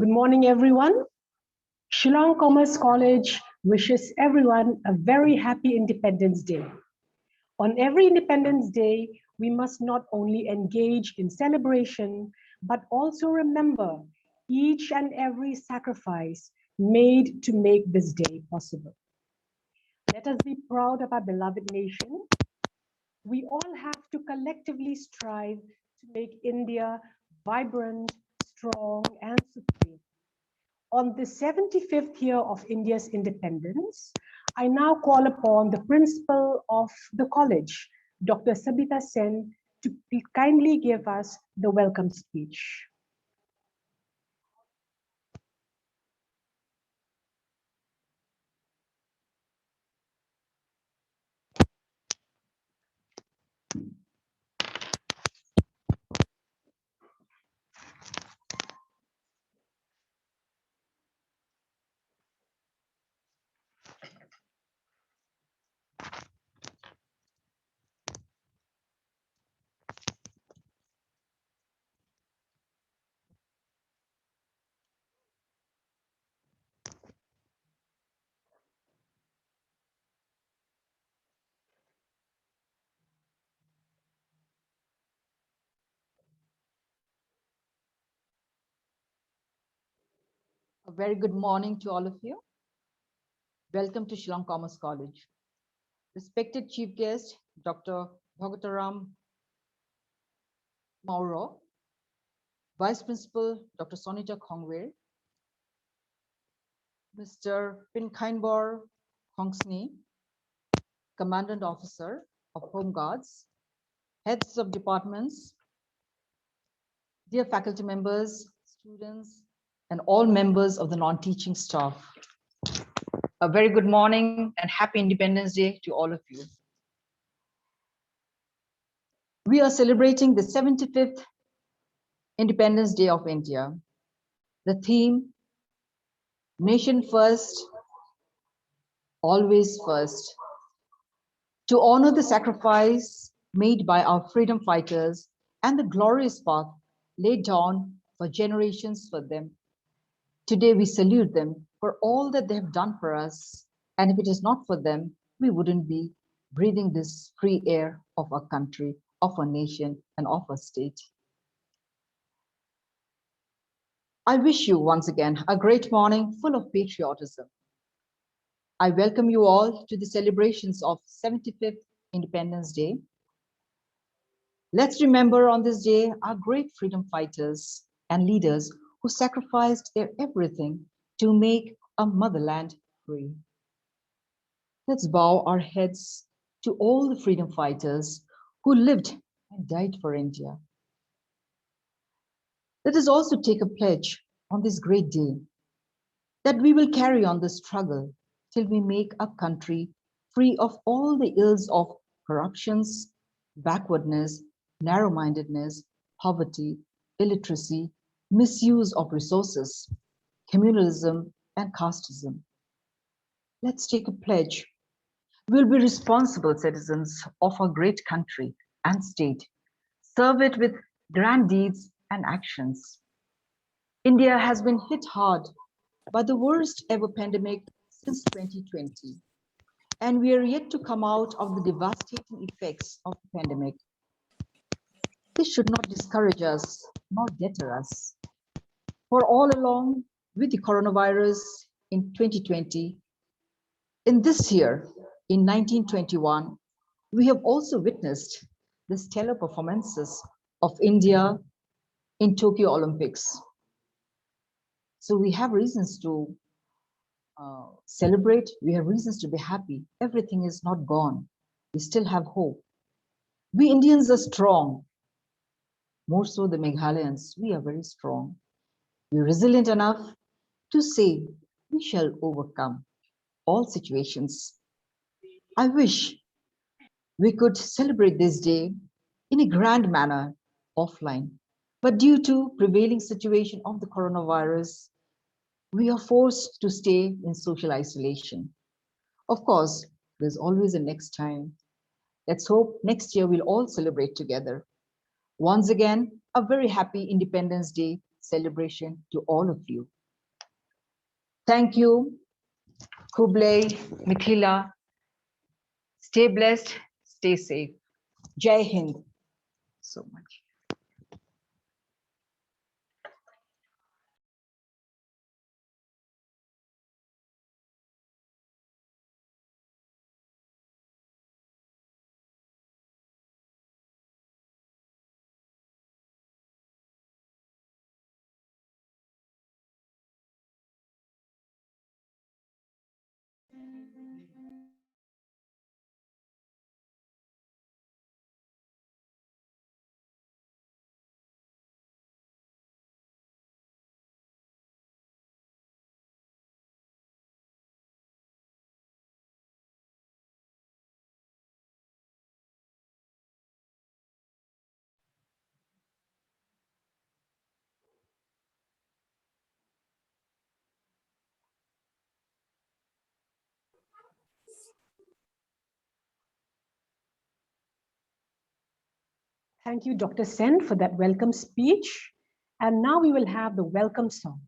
Good morning, everyone. Shillong Commerce College wishes everyone a very happy Independence Day. On every Independence Day, we must not only engage in celebration, but also remember each and every sacrifice made to make this day possible. Let us be proud of our beloved nation. We all have to collectively strive to make India vibrant, strong, and supreme. On the 75th year of India's independence, I now call upon the principal of the college, Dr. Sabita Sen, to kindly give us the welcome speech. A very good morning to all of you. Welcome to Shillong Commerce College. Respected Chief Guest, Dr. Bhagataram Mauro, Vice Principal, Dr. Sonita Khongwe, Mr. Pinkainbor Khongsni, Commandant Officer of Home Guards, Heads of Departments, dear faculty members, students, and all members of the non-teaching staff. A very good morning and happy Independence Day to all of you. We are celebrating the 75th Independence Day of India. The theme, Nation First, Always First. To honor the sacrifice made by our freedom fighters and the glorious path laid down for generations for them. Today we salute them for all that they have done for us. And if it is not for them, we wouldn't be breathing this free air of our country, of our nation, and of our state. I wish you once again a great morning full of patriotism. I welcome you all to the celebrations of 75th Independence Day. Let's remember on this day our great freedom fighters and leaders who sacrificed their everything to make our motherland free. Let's bow our heads to all the freedom fighters who lived and died for India. Let us also take a pledge on this great day that we will carry on the struggle till we make our country free of all the ills of corruptions, backwardness, narrow-mindedness, poverty, illiteracy, misuse of resources, communalism, and casteism. Let's take a pledge. We'll be responsible citizens of our great country and state, serve it with grand deeds and actions. India has been hit hard by the worst ever pandemic since 2020, and we are yet to come out of the devastating effects of the pandemic. This should not discourage us nor deter us. For all along with the coronavirus in 2020, in this year, in 1921, we have also witnessed the stellar performances of India in Tokyo Olympics. So we have reasons to celebrate, we have reasons to be happy. Everything is not gone. We still have hope. We Indians are strong, more so the Meghalayans. We are very strong. We're resilient enough to say we shall overcome all situations. I wish we could celebrate this day in a grand manner offline, but due to prevailing situation of the coronavirus, we are forced to stay in social isolation. Of course, there's always a next time. Let's hope next year we'll all celebrate together. Once again, a very happy Independence Day celebration to all of you. Thank you, Kublai, Mithila. Stay blessed, stay safe. Jai Hind. So much. Thank you, Dr. Sen, for that welcome speech. And now we will have the welcome song.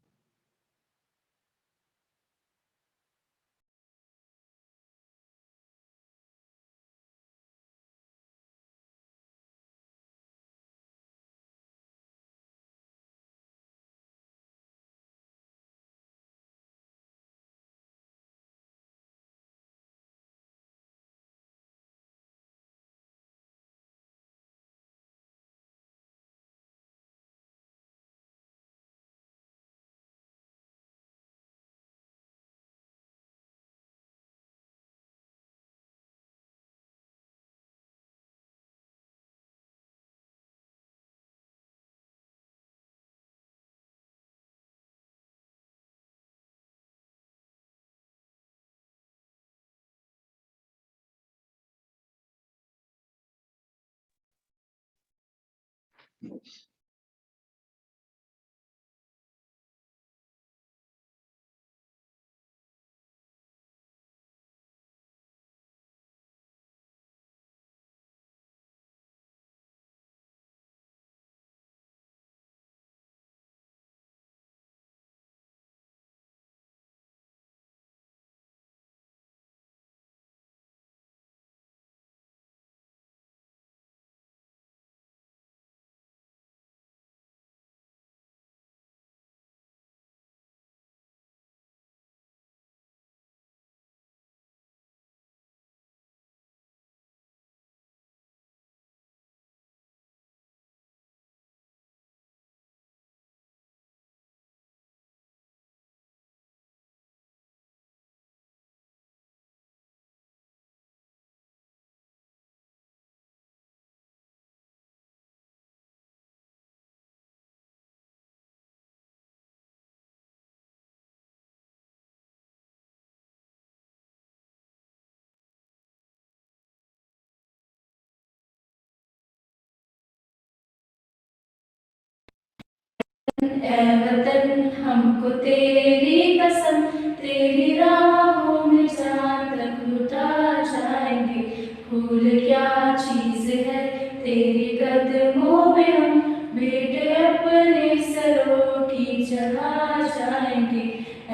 ऐ वतन हमको तेरी कसम तेरी राहों में जहाँ तक लुटा जाएंगे भूल क्या चीज़ है तेरी कदमों में हम बेटे अपने सरों की चढ़ा जाएंगे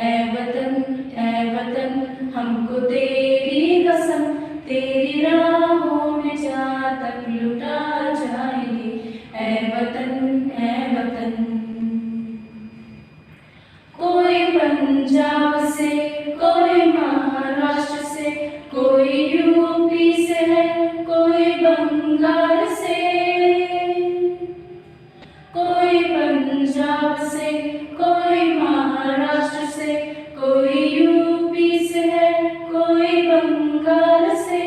ऐ वतन हमको तेरी कसम तेरी राहों में जहाँ तक लुटा जाएंगे ऐ वतन कोई पंजाब से कोई महाराष्ट्र से कोई यूपी से है कोई बंगाल से कोई पंजाब से कोई महाराष्ट्र से कोई यूपी से है कोई बंगाल से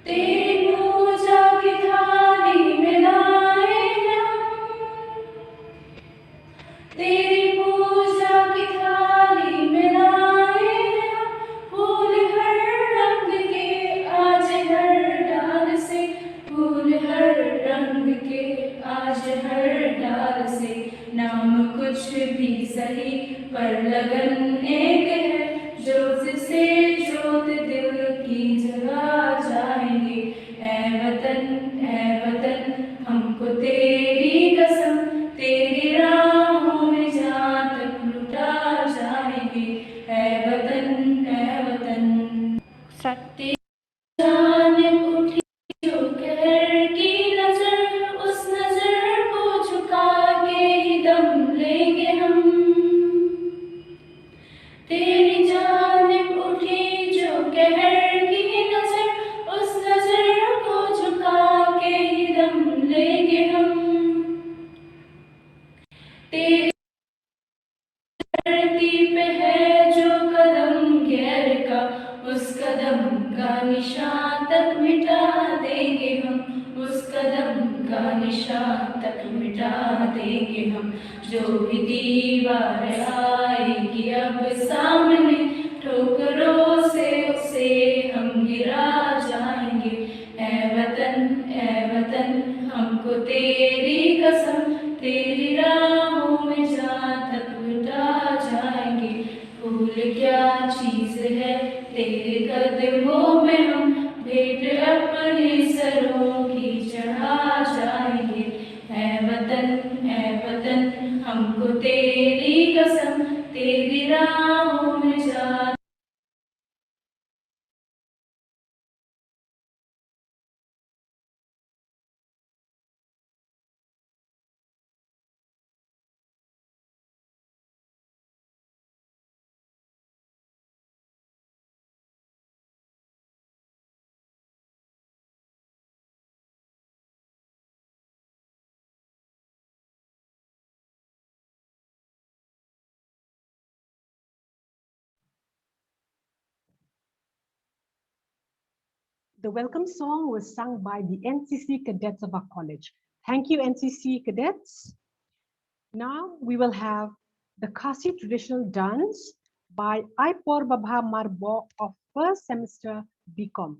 तेरी पूजा की थाली में लाए तेरी पूजा की थाली में लाए फूल हर रंग के आज हर डाल से फूल हर रंग के आज हर डाल से नाम कुछ भी सही पर लगन एक है जोत से जोत दिल की जगा जाएंगे ऐ वतन हमको तेरी कसम का निशान तक मिटा देंगे हम। जो भी दीवार आएगी अब सामने, ठोकरों से उसे हम गिरा जाएंगे। ए वतन हमको तेरी कसम, तेरी राहों में जहाँ तक लुटा जाएंगे। फूल क्या चीज है तेरे कदमों में, हम भेंट अपने सरों की चढ़ा जाएंगे। ए वतन हमको तेरी कसम, तेरी राहों में जा। The welcome song was sung by the NCC cadets of our college. Thank you, NCC cadets. Now we will have the Khasi traditional dance by Aipor Babha Marbo of first semester BCom.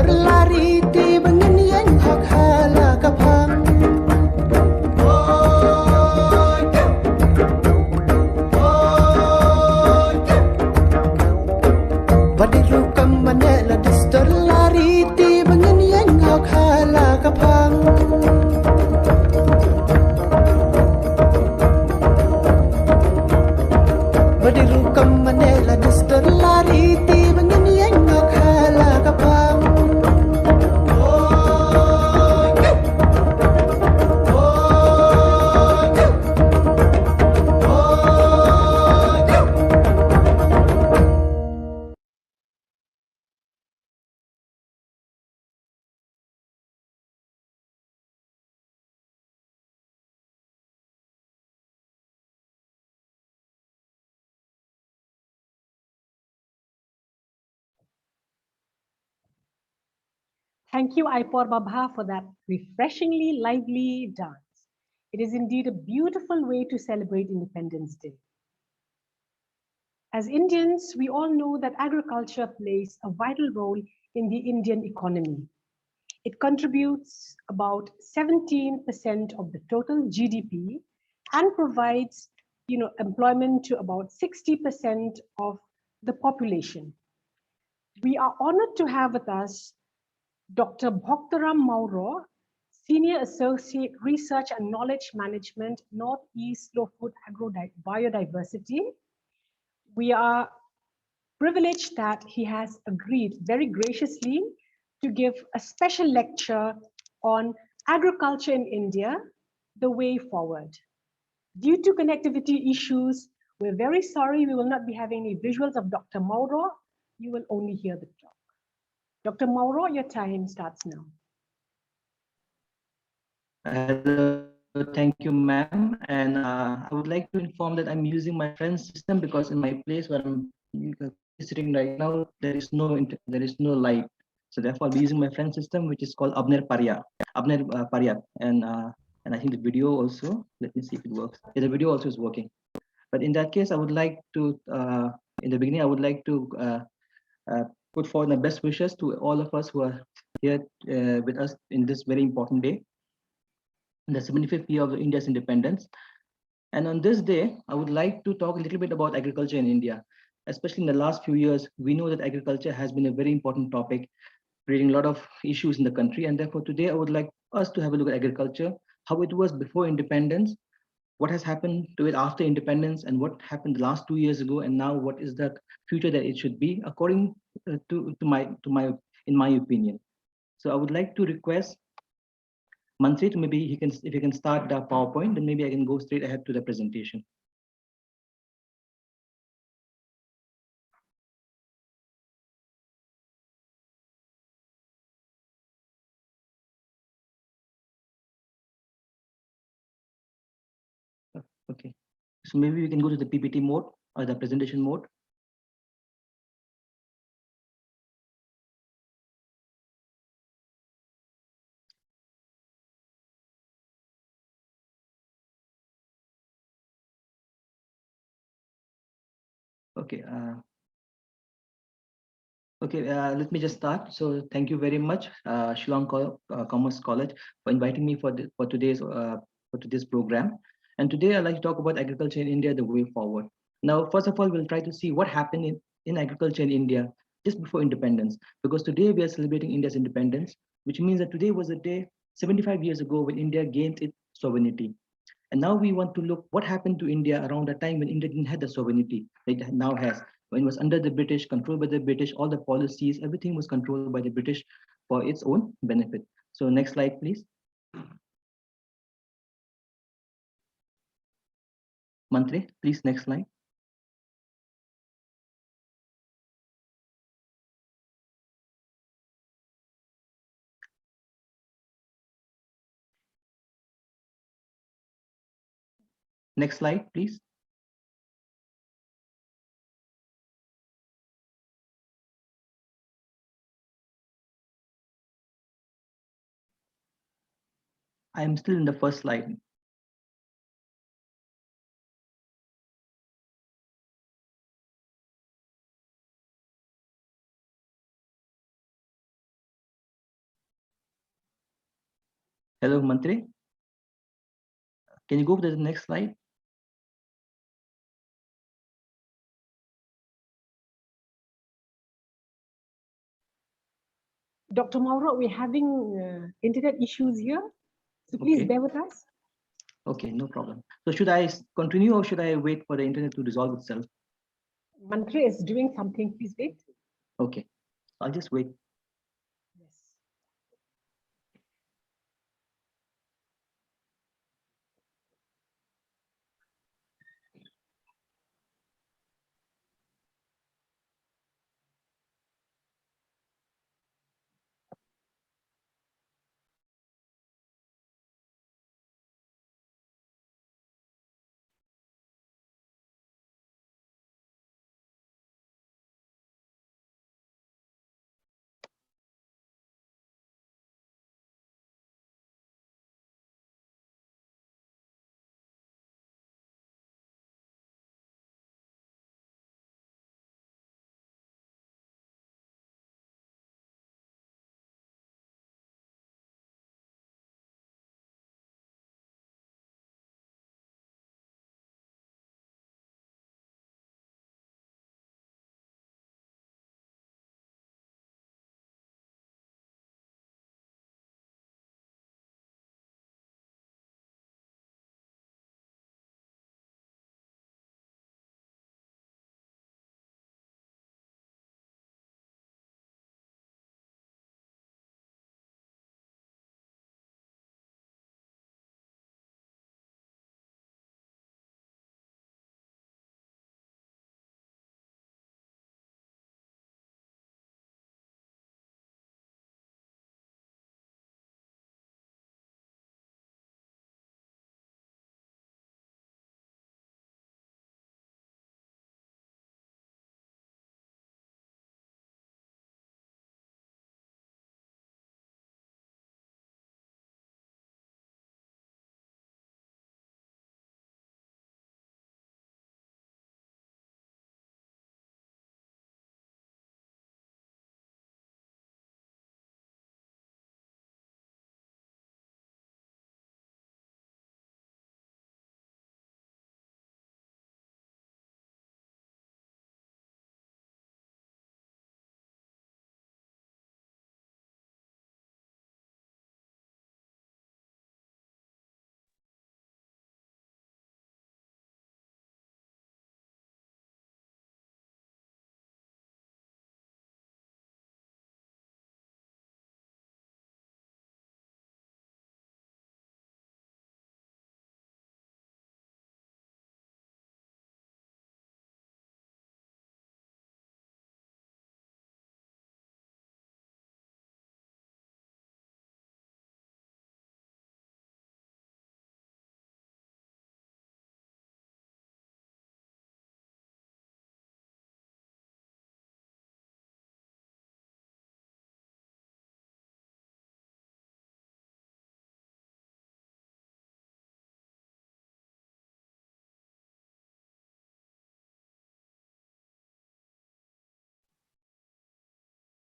lari ti bangin yang hak hala kapang. Badiru kamane la distor lari ti bangin yang hak hala kapang. Badiru kamane la distor lari ti bangin yang hak hala kapang. Thank you, Aipor Babha, for that refreshingly lively dance. It is indeed a beautiful way to celebrate Independence Day. As Indians, we all know that agriculture plays a vital role in the Indian economy. It contributes about 17% of the total GDP and provides employment to about 60% of the population. We are honored to have with us Dr. Bhaktaram Mauro, Senior Associate Research and Knowledge Management, Northeast Slow Food Agro Biodiversity. We are privileged that he has agreed very graciously to give a special lecture on agriculture in India, the way forward. Due to connectivity issues, we're very sorry we will not be having any visuals of Dr. Mauro. You will only hear the talk. Dr. Mauro, your time starts now. Hello, thank you, ma'am. And I would like to inform that I'm using my friend's system because in my place where I'm sitting right now, there is no light. So therefore, I'll be using my friend's system, which is called Abner Parya, and I think the video also. Let me see if it works. Yeah, the video also is working. But in that case, I would like to, in the beginning, I would like to put forward my best wishes to all of us who are here with us in this very important day, the 75th year of India's independence. And on this day, I would like to talk a little bit about agriculture in India. Especially in the last few years, we know that agriculture has been a very important topic, creating a lot of issues in the country. And therefore, today I would like us to have a look at agriculture, how it was before independence, what has happened to it after independence, and what happened the last 2 years ago, and now what is the future that it should be, according in my opinion. So I would like to request Mansi, maybe if you can start the PowerPoint, then maybe I can go straight ahead to the presentation. Okay, so maybe we can go to the PPT mode or the presentation mode. Okay. Let me just start. So thank you very much, Shillong Commerce College, for inviting me for today's program. And today I'd like to talk about agriculture in India, the way forward. Now, first of all, we'll try to see what happened in agriculture in India just before independence, because today we are celebrating India's independence, which means that today was a day 75 years ago when India gained its sovereignty. And now we want to look what happened to India around the time when India didn't have the sovereignty it now has. When it was under the British, controlled by the British, all the policies, everything was controlled by the British for its own benefit. So next slide, please. Mantri, please, next slide. Next slide, please. I am still in the first slide. Hello, Mantri. Can you go to the next slide? Dr. Mauro, we're having internet issues here, so please Okay. bear with us. Okay, no problem. So should I continue or should I wait for the internet to resolve itself? Mantra is doing something, please wait. Okay, I'll just wait. Yes.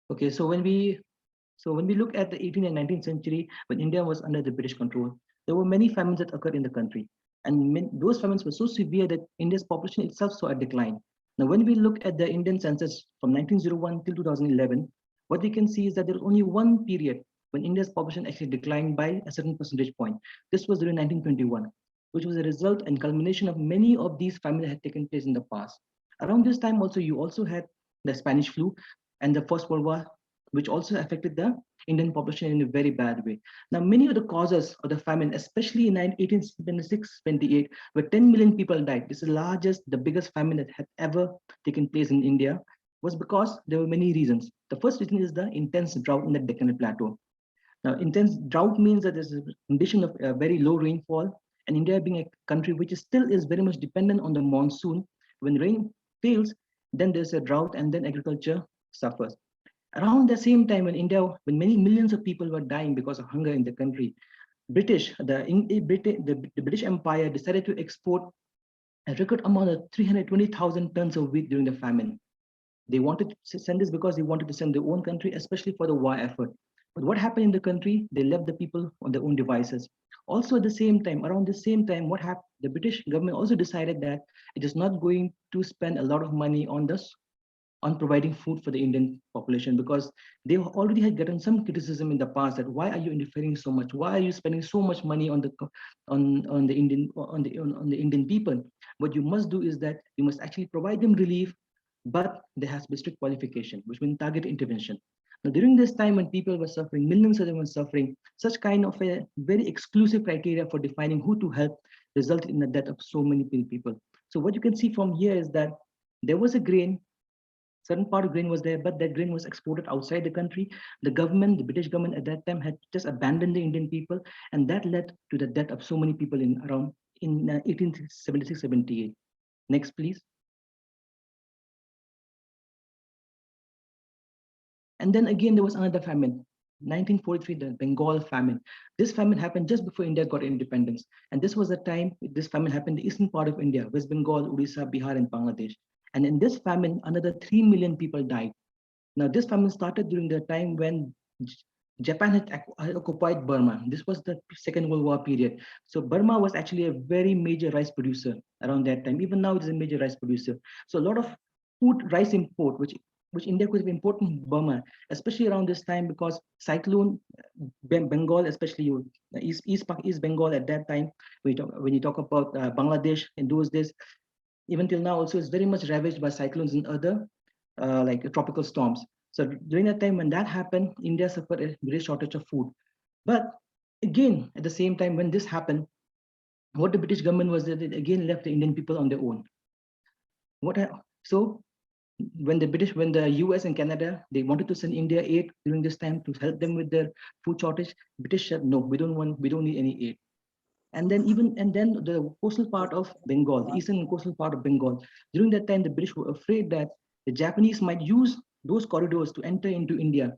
Okay, so when we look at the 18th and 19th century, when India was under the British control, there were many famines that occurred in the country. And those famines were so severe that India's population itself saw a decline. Now, when we look at the Indian census from 1901 till 2011, what we can see is that there was only one period when India's population actually declined by a certain percentage point. This was during 1921, which was a result and culmination of many of these famines that had taken place in the past. Around this time also, you also had the Spanish flu and the First World War, which also affected the Indian population in a very bad way. Now, many of the causes of the famine, especially in 1876-28, where 10 million people died, this is the largest, the biggest famine that had ever taken place in India, was because there were many reasons. The first reason is the intense drought in the Deccan Plateau. Now, intense drought means that there's a condition of very low rainfall, and India being a country which still is very much dependent on the monsoon, when rain fails, then there's a drought and then agriculture suffers. Around the same time in India, when many millions of people were dying because of hunger in the country, the British Empire decided to export a record amount of 320,000 tons of wheat during the famine. They wanted to send this because they wanted to send their own country, especially for the war effort. But what happened in the country? They left the people on their own devices. Also, at the same time, around the same time, what happened? The British government also decided that it is not going to spend a lot of money on this on providing food for the Indian population, because they already had gotten some criticism in the past that why are you interfering so much? Why are you spending so much money on the Indian people? What you must do is that you must actually provide them relief, but there has to be strict qualification, which means target intervention. Now, during this time when people were suffering, millions of them were suffering, such kind of a very exclusive criteria for defining who to help resulted in the death of so many people. So what you can see from here is that there was a grain, certain part of grain was there, but that grain was exported outside the country. The government, the British government at that time had just abandoned the Indian people, and that led to the death of so many people in around in 1876-78. Next, please. And then again, there was another famine, 1943, the Bengal famine. This famine happened just before India got independence. And this was the time this famine happened in the eastern part of India, West Bengal, Odisha, Bihar, and Bangladesh. And in this famine, another 3 million people died. Now, this famine started during the time when Japan had occupied Burma. This was the Second World War period. So Burma was actually a very major rice producer around that time. Even now, it is a major rice producer. So a lot of food rice import, which India could have imported from Burma, especially around this time, because cyclone Bengal, especially East Bengal at that time, when you talk about Bangladesh in those days, even till now also is very much ravaged by cyclones and other like tropical storms. So during that time when that happened, India suffered a great shortage of food. But again, at the same time when this happened, what the British government was that it again left the Indian people on their own. So when the US and Canada, they wanted to send India aid during this time to help them with their food shortage, British said, no, we don't need any aid. And then the coastal part of Bengal, the eastern coastal part of Bengal, during that time, the British were afraid that the Japanese might use those corridors to enter into India.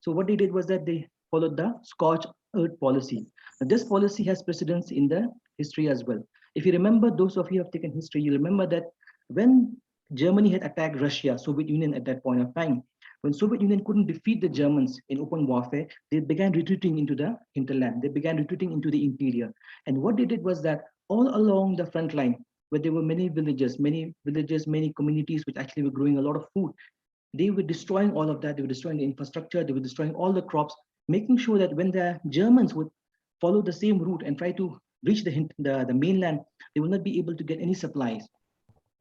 So what they did was that they followed the scorched earth policy. Now, this policy has precedence in the history as well. If you remember, those of you who have taken history, you remember that when Germany had attacked Russia, Soviet Union at that point of time, when Soviet Union couldn't defeat the Germans in open warfare, they began retreating into the hinterland. They began retreating into the interior. And what they did was that all along the front line, where there were many villages, many communities which actually were growing a lot of food, they were destroying all of that. They were destroying the infrastructure. They were destroying all the crops, making sure that when the Germans would follow the same route and try to reach the mainland, they will not be able to get any supplies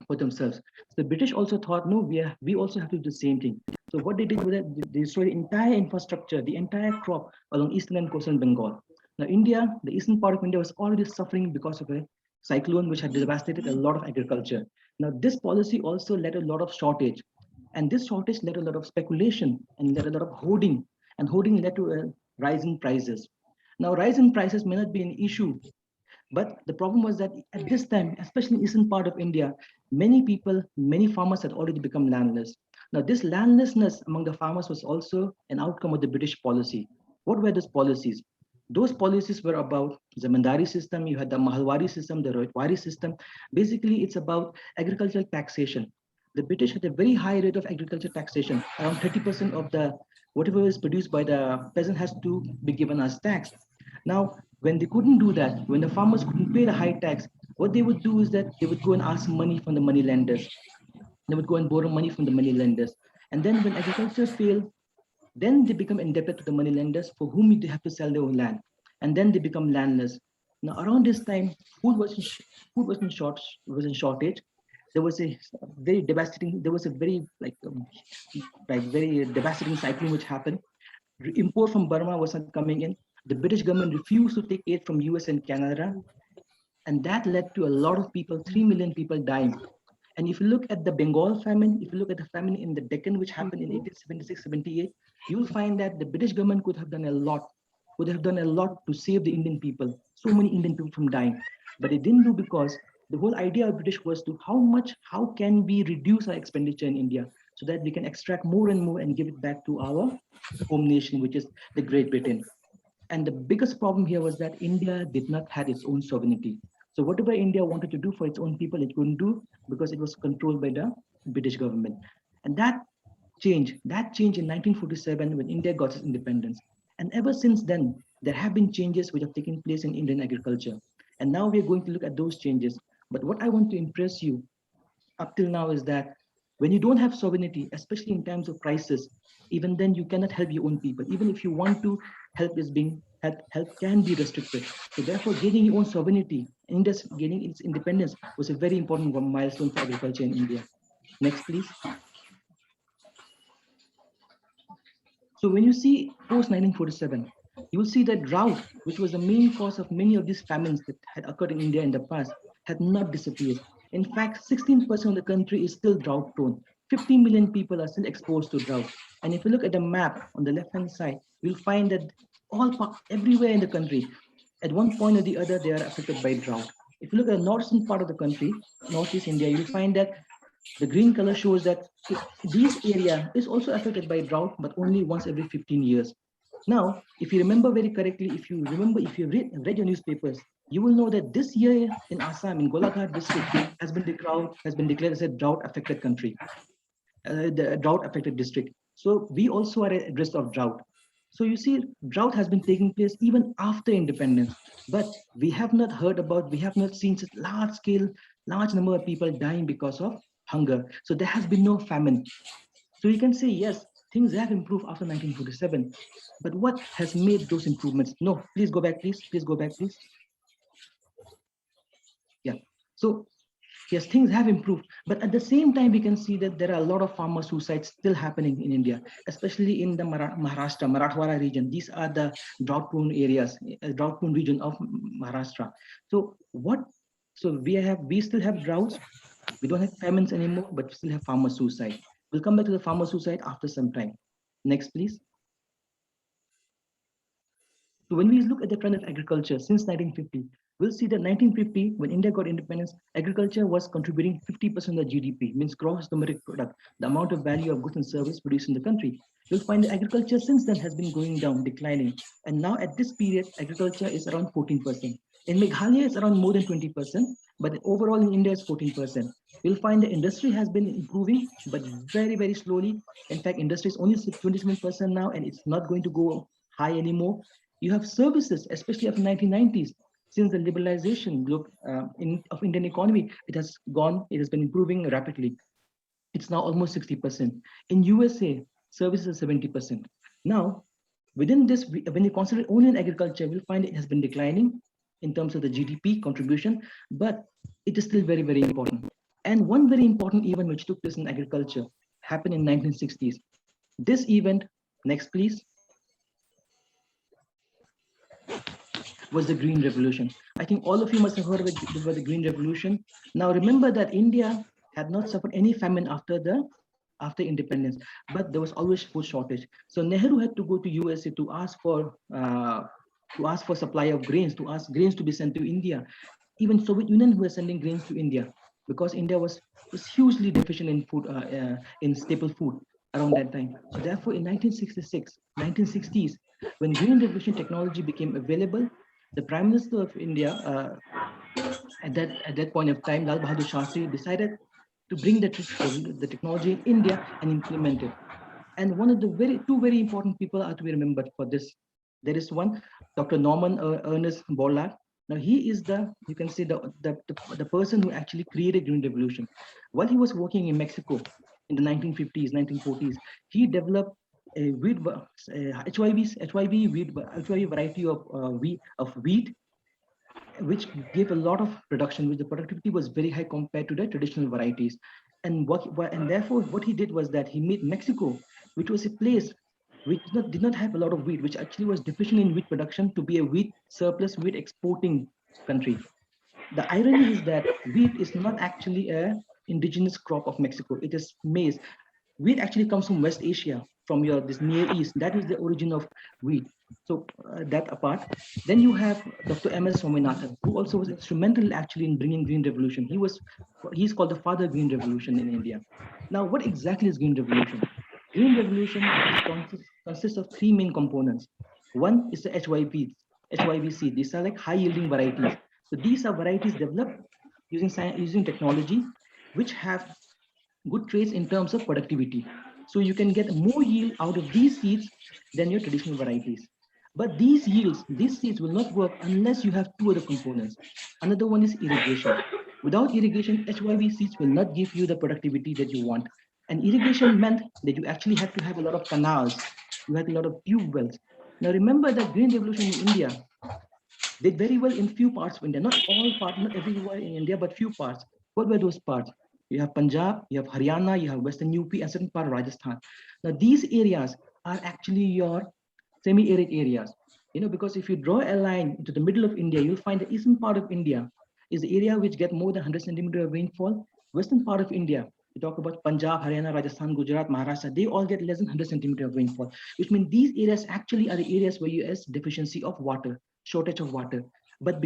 for themselves. So the British also thought, no, we also have to do the same thing. So what they did was that they destroyed the entire infrastructure, the entire crop along eastern and coastal Bengal. Now India, the eastern part of India was already suffering because of a cyclone which had devastated a lot of agriculture. Now this policy also led a lot of shortage, and this shortage led a lot of speculation and led a lot of hoarding, and hoarding led to a rise in prices. Now rise in prices may not be an issue, but the problem was that at this time, especially in eastern part of India, many people, many farmers had already become landless. Now, this landlessness among the farmers was also an outcome of the British policy. What were those policies? Those policies were about zamindari system. You had the Mahalwari system, the Rohitwari system. Basically, it's about agricultural taxation. The British had a very high rate of agriculture taxation. Around 30% of the whatever is produced by the peasant has to be given as tax. Now, when they couldn't do that, when the farmers couldn't pay the high tax, what they would do is that they would go and ask money from the money lenders. They would go and borrow money from the money lenders. And then when agriculture failed, then they become indebted to the money lenders for whom they have to sell their own land. And then they become landless. Now, around this time, food was in shortage. There was a very devastating, there was a very very devastating cyclone which happened. Import from Burma wasn't coming in. The British government refused to take aid from US and Canada, and that led to a lot of people, 3 million people dying. And if you look at the Bengal famine, if you look at the famine in the Deccan, which happened in 1876-78, you will find that the British government could have done a lot to save the Indian people, so many Indian people from dying. But it didn't do because the whole idea of British was to how can we reduce our expenditure in India so that we can extract more and more and give it back to our home nation, which is the Great Britain. And the biggest problem here was that India did not have its own sovereignty. So whatever India wanted to do for its own people, it couldn't do because it was controlled by the British government. And that change in 1947 when India got its independence. And ever since then, there have been changes which have taken place in Indian agriculture. And now we're going to look at those changes. But what I want to impress you up till now is that when you don't have sovereignty, especially in times of crisis, even then you cannot help your own people. Even if you want to, help can be restricted. So therefore, gaining your own sovereignty, India's gaining its independence was a very important milestone for agriculture in India. Next, please. So when you see post 1947, you will see that drought, which was the main cause of many of these famines that had occurred in India in the past, had not disappeared. In fact, 16% of the country is still drought prone. 50 million people are still exposed to drought. And if you look at the map on the left-hand side, you'll find that everywhere in the country, at one point or the other, they are affected by drought. If you look at the northern part of the country, northeast India, you'll find that the green color shows that this area is also affected by drought, but only once every 15 years. Now, if you remember very correctly, if you read your newspapers, you will know that this year in Assam, in Golaghat district, has been declared as a drought affected country, the drought affected district. So we also are at risk of drought. So you see, drought has been taking place even after independence, but we have not seen such large number of people dying because of hunger. So there has been no famine. So you can say, yes, things have improved after 1947. But what has made those improvements? No, please go back, please. Please go back, please. Yeah. So yes, things have improved, but at the same time, we can see that there are a lot of farmer suicides still happening in India, especially in the Maharashtra, Marathwada region. These are the drought-prone areas, drought-prone region of Maharashtra. So what? So we still have droughts. We don't have famines anymore, but we still have farmer suicide. We'll come back to the farmer suicide after some time. Next, please. So when we look at the trend of agriculture since 1950, we'll see that 1950, when India got independence, agriculture was contributing 50% of the GDP, means gross domestic product, the amount of value of goods and service produced in the country. You'll find that agriculture since then has been going down, declining. And now at this period, agriculture is around 14%. In Meghalaya, it's around more than 20%, but overall in India, it's 14%. You'll find the industry has been improving, but very, very slowly. In fact, industry is only 27% now, and it's not going to go high anymore. You have services, especially after 1990s, since the liberalization of Indian economy, it has been improving rapidly. It's now almost 60%. In USA, services are 70%. Now, within this, when you consider only in agriculture, we'll find it has been declining in terms of the GDP contribution, but it is still very, very important. And one very important event which took place in agriculture happened in 1960s. This event, next please, was the Green Revolution. I think all of you must have heard about the Green Revolution. Now remember that India had not suffered any famine after independence, but there was always food shortage. So Nehru had to go to USA to ask for supply of grains, to ask grains to be sent to India. Even Soviet Union were sending grains to India because India was hugely deficient in food, in staple food around that time. So therefore, in 1966, 1960s, when Green Revolution technology became available, the Prime Minister of India at that point of time, Lal Bahadur Shastri, decided to bring the technology in India and implement it. And one of the two very important people are to be remembered for this. There is one, Dr. Norman Ernest Borlaug. Now he is you can say the person who actually created Green Revolution. While he was working in Mexico in the 1950s, 1940s, he developed a wheat, HYV variety of wheat, which gave a lot of production, which the productivity was very high compared to the traditional varieties. And therefore what he did was that he made Mexico, which was a place which did not have a lot of wheat, which actually was deficient in wheat production, to be a wheat surplus, wheat exporting country. The irony is that wheat is not actually a indigenous crop of Mexico. It is maize. Wheat actually comes from West Asia, from this Near East. That is the origin of wheat. So that apart, then you have Dr. M.S. Swaminathan, who also was instrumental actually in bringing Green Revolution. He's called the father of Green Revolution in India. Now, what exactly is Green Revolution? Green Revolution consists of three main components. One is the HYVC. These are like high yielding varieties. So these are varieties developed using technology, which have good traits in terms of productivity. So you can get more yield out of these seeds than your traditional varieties. But these seeds will not work unless you have two other components. Another one is irrigation. Without irrigation, HYV seeds will not give you the productivity that you want. And irrigation meant that you actually had to have a lot of canals. You had a lot of tube wells. Now remember that Green Revolution in India did very well in few parts of India, not all parts, not everywhere in India, but few parts. What were those parts? You have Punjab, you have Haryana, you have Western UP, and certain part of Rajasthan. Now these areas are actually your semi-arid areas. Because if you draw a line into the middle of India, you'll find the eastern part of India is the area which get more than 100 centimeter of rainfall. Western part of India, you talk about Punjab, Haryana, Rajasthan, Gujarat, Maharashtra, they all get less than 100 centimeter of rainfall, which means these areas actually are the areas where you have deficiency of water, shortage of water. But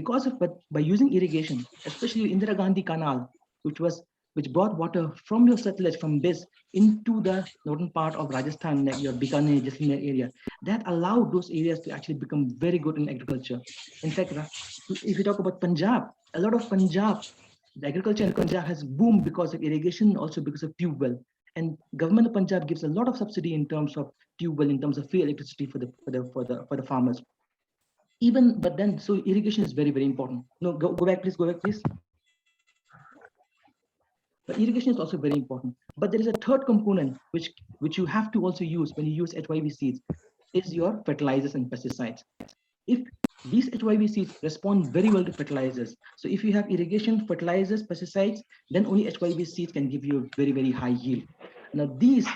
by using irrigation, especially Indira Gandhi Canal, which brought water from your Satluj, from this into the northern part of Rajasthan, like your Bikaner, Jaisalmer area, that allowed those areas to actually become very good in agriculture. In fact, if you talk about Punjab, a lot of Punjab, the agriculture in Punjab has boomed because of irrigation, also because of tube well. And government of Punjab gives a lot of subsidy in terms of tube well, in terms of free electricity for the farmers. But then, so irrigation is very, very important. No, go back, please. Go back, please. But irrigation is also very important. But there is a third component which you have to also use when you use HYV seeds, is your fertilizers and pesticides. If these HYV seeds respond very well to fertilizers, so if you have irrigation, fertilizers, pesticides, then only HYV seeds can give you a very, very high yield. Now these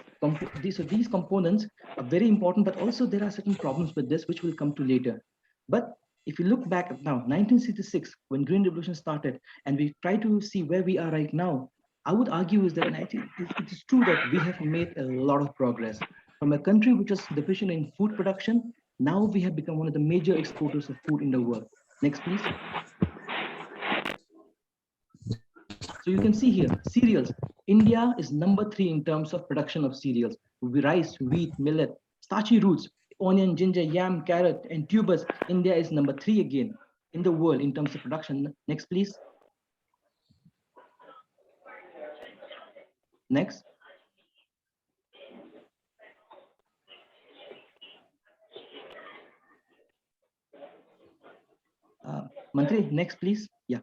components are very important, but also there are certain problems with this which we'll come to later. But if you look back at now, 1966, when Green Revolution started, and we try to see where we are right now, I would argue is that, and I think it is true that we have made a lot of progress. From a country which was deficient in food production, now we have become one of the major exporters of food in the world. Next, please. So you can see here, cereals. India is #3 in terms of production of cereals. Rice, wheat, millet, starchy roots, onion, ginger, yam, carrot, and tubers. India is #3 again in the world in terms of production. Next, please. Next. Mantri, next, please. Yeah.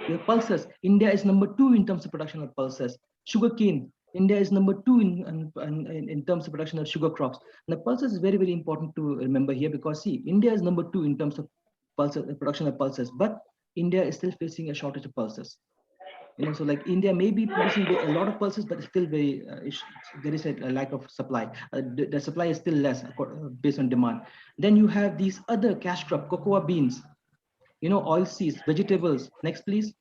The pulses. India is #2 in terms of production of pulses. Sugarcane. India is #2 in terms of production of sugar crops. Now, pulses is very, very important to remember here, because see, India is #2 in terms of pulses, production of pulses, but India is still facing a shortage of pulses. So like India may be producing a lot of pulses, but still there is a lack of supply. The supply is still less based on demand. Then you have these other cash crop, cocoa beans, oil seeds, vegetables. Next, please.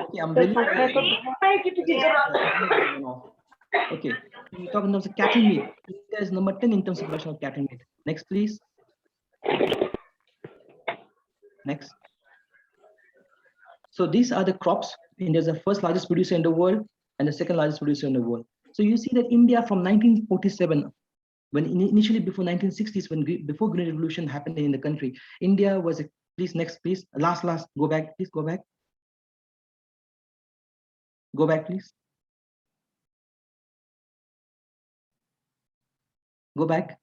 Okay, I'm really okay. We talk in terms of cattle meat. India is #10 in terms of production of cattle meat. Next, please. Next. So these are the crops. India is the first largest producer in the world and the second largest producer in the world. So you see that India from 1947, when initially before 1960s, before Green Revolution happened in the country, India was please, next, please. Last, go back, please, go back. Go back, please. Go back.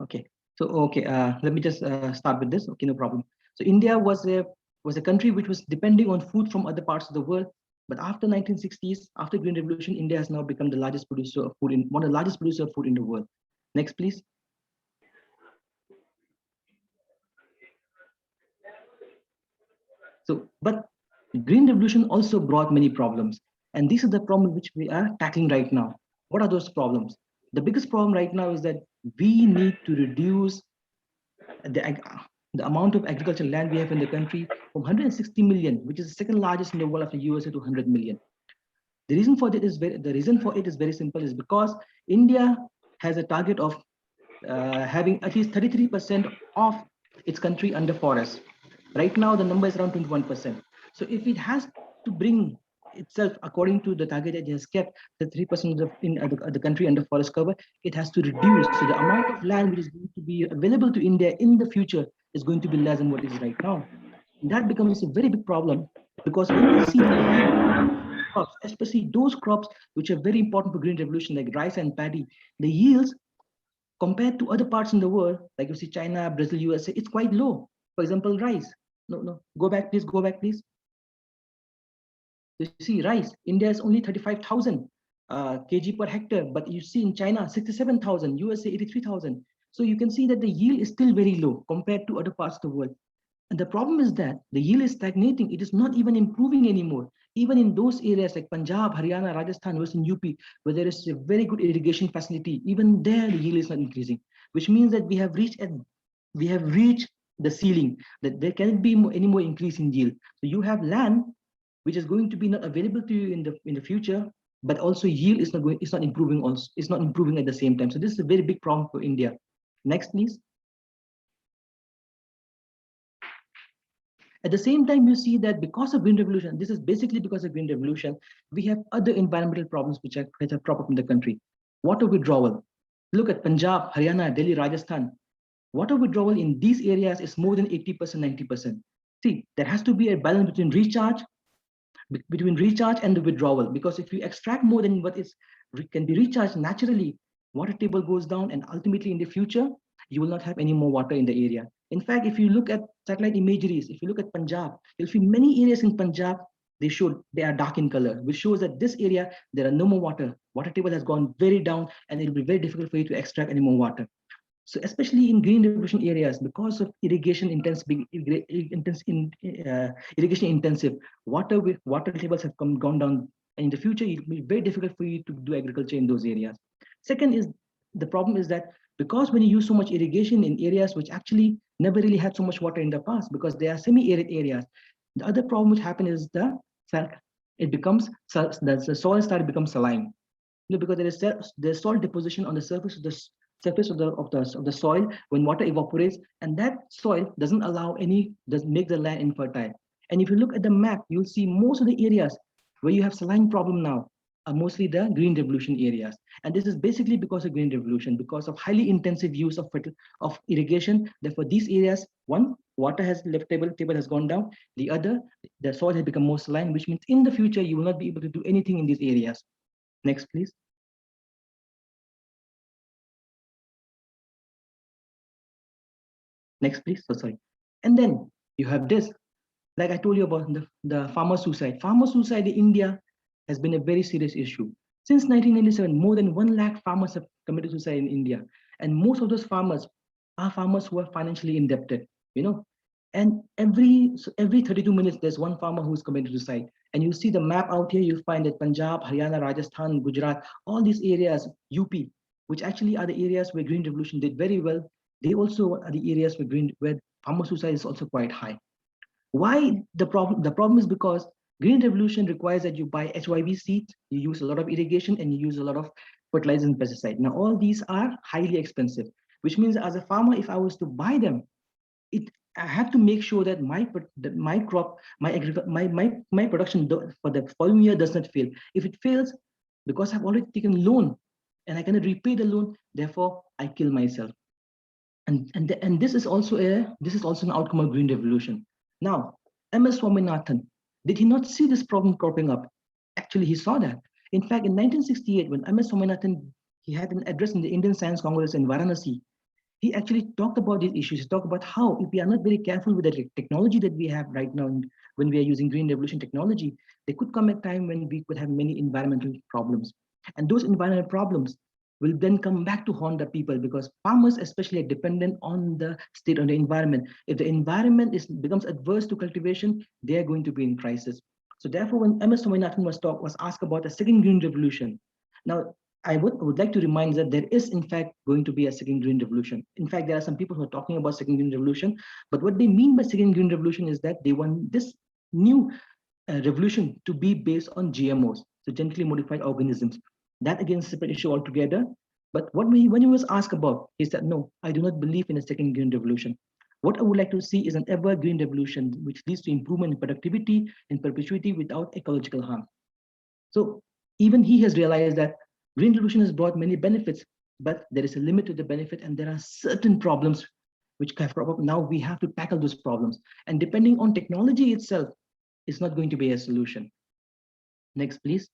Okay. So, okay, let me just start with this. Okay, no problem. So India was a country which was depending on food from other parts of the world. But after 1960s, after Green Revolution, India has now become the largest producer of food, one of the largest producer of food in the world. Next, please. So, but Green Revolution also brought many problems. And these are the problems which we are tackling right now. What are those problems? The biggest problem right now is that we need to reduce the amount of agricultural land we have in the country from 160 million, which is the second largest in the world after USA, to 100 million. The reason for it is very simple, is because India has a target of having at least 33% of its country under forest. Right now, the number is around 21%. So if it has to bring itself according to the target that it has kept, the 3% of the country under forest cover, it has to reduce. So the amount of land which is going to be available to India in the future is going to be less than what it is right now. And that becomes a very big problem, because when we see the crops, especially those crops which are very important for green revolution, like rice and paddy, the yields compared to other parts in the world, like you see China, Brazil, USA, it's quite low. For example, rice. No, go back, please. Go back, please. You see, rice. India is only 35,000 kg per hectare, but you see in China 67,000, USA 83,000. So you can see that the yield is still very low compared to other parts of the world. And the problem is that the yield is stagnating. It is not even improving anymore. Even in those areas like Punjab, Haryana, Rajasthan, Western UP, where there is a very good irrigation facility, even there the yield is not increasing, which means that we have reached the ceiling, that there cannot be any more increase in yield. So you have land which is going to be not available to you in the future, but also yield is not improving. Also, it's not improving at the same time. So this is a very big problem for India. Next, please. At the same time, you see that because of green revolution, this is basically because of green revolution, we have other environmental problems which have crop up in the country. Water withdrawal. Look at Punjab, Haryana, Delhi, Rajasthan. Water withdrawal in these areas is more than 80%, 90%. See, there has to be a balance between recharge and the withdrawal, because if you extract more than what is can be recharged naturally, water table goes down, and ultimately in the future, you will not have any more water in the area. In fact, if you look at satellite imageries, if you look at Punjab, you'll see many areas in Punjab, they are dark in color, which shows that this area, there are no more water. Water table has gone very down, and it'll be very difficult for you to extract any more water. So especially in green revolution areas, because of irrigation irrigation intensive, water tables have gone down, and in the future it will be very difficult for you to do agriculture in those areas. Second is, the problem is that because when you use so much irrigation in areas which actually never really had so much water in the past, because they are semi-arid areas, the other problem which happens is the soil started to become saline. Because there's salt deposition on the surface of the soil when water evaporates, and that soil doesn't make the land infertile. And if you look at the map, you'll see most of the areas where you have saline problem now are mostly the green revolution areas. And this is basically because of green revolution, because of highly intensive use of irrigation. Therefore, these areas, one, water table has gone down. The other, the soil has become more saline, which means in the future you will not be able to do anything in these areas. Next, please. Next, please. So sorry. And then you have this, like I told you about the farmer suicide. Farmer suicide in India has been a very serious issue. Since 1997, more than 1 lakh farmers have committed suicide in India. And most of those farmers are farmers who are financially indebted, And every 32 minutes, there's one farmer who's committed suicide. And you see the map out here, you find that Punjab, Haryana, Rajasthan, Gujarat, all these areas, UP, which actually are the areas where Green Revolution did very well. They also are the areas where farmer suicide is also quite high. Why the problem? The problem is because Green Revolution requires that you buy HYV seeds, you use a lot of irrigation, and you use a lot of fertilizer and pesticide. Now, all these are highly expensive, which means as a farmer, if I was to buy them, I have to make sure that my crop, my production for the following year does not fail. If it fails, because I've already taken a loan and I cannot repay the loan, therefore I kill myself. And this is also an outcome of Green Revolution. Now, M.S. Swaminathan, did he not see this problem cropping up? Actually, he saw that. In fact, in 1968, when M.S. Swaminathan, he had an address in the Indian Science Congress in Varanasi, he actually talked about these issues. He talked about how, if we are not very careful with the technology that we have right now, when we are using Green Revolution technology, there could come a time when we could have many environmental problems. And those environmental problems will then come back to haunt the people, because farmers especially are dependent on the state, on the environment. If the environment becomes adverse to cultivation, they are going to be in crisis. So therefore, when M.S. Swaminathan was asked about the second Green Revolution, now would like to remind that there is, in fact, going to be a second green revolution. In fact, there are some people who are talking about second green revolution, but what they mean by second green revolution is that they want this new revolution to be based on GMOs, so genetically modified organisms. That again is a separate issue altogether. But when he was asked about, he said, no, I do not believe in a second green revolution. What I would like to see is an evergreen revolution, which leads to improvement in productivity and perpetuity without ecological harm. So even he has realized that green revolution has brought many benefits, but there is a limit to the benefit, and there are certain problems which have crop up. Now we have to tackle those problems. And depending on technology itself, it's not going to be a solution. Next, please.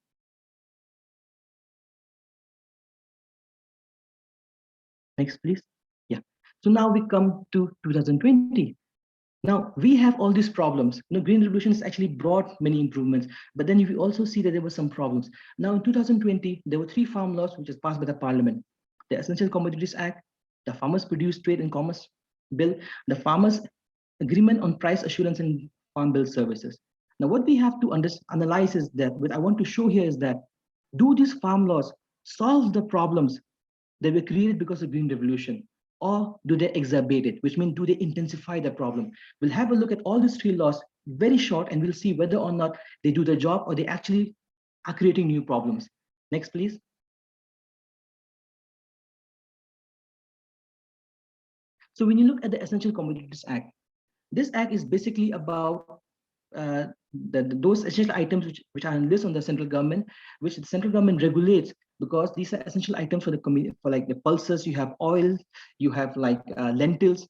Next, please. Yeah. So now we come to 2020. Now we have all these problems. Green revolution has actually brought many improvements, but then you also see that there were some problems. Now in 2020, there were 3 farm laws which was passed by the Parliament: the Essential Commodities Act, the Farmers Produce Trade and Commerce Bill, the Farmers Agreement on Price Assurance and Farm Bill Services. Now what we have to analyze is that, what I want to show here is that, do these farm laws solve the problems that were created because of green revolution, or do they exacerbate it, which means do they intensify the problem? We'll have a look at all these 3 laws very short, and we'll see whether or not they do the job or they actually are creating new problems. Next, please. So when you look at the Essential Commodities Act, this act is basically about those essential items which are on list on the central government, which the central government regulates, because these are essential items for the community, for like the pulses. You have oil, you have like lentils,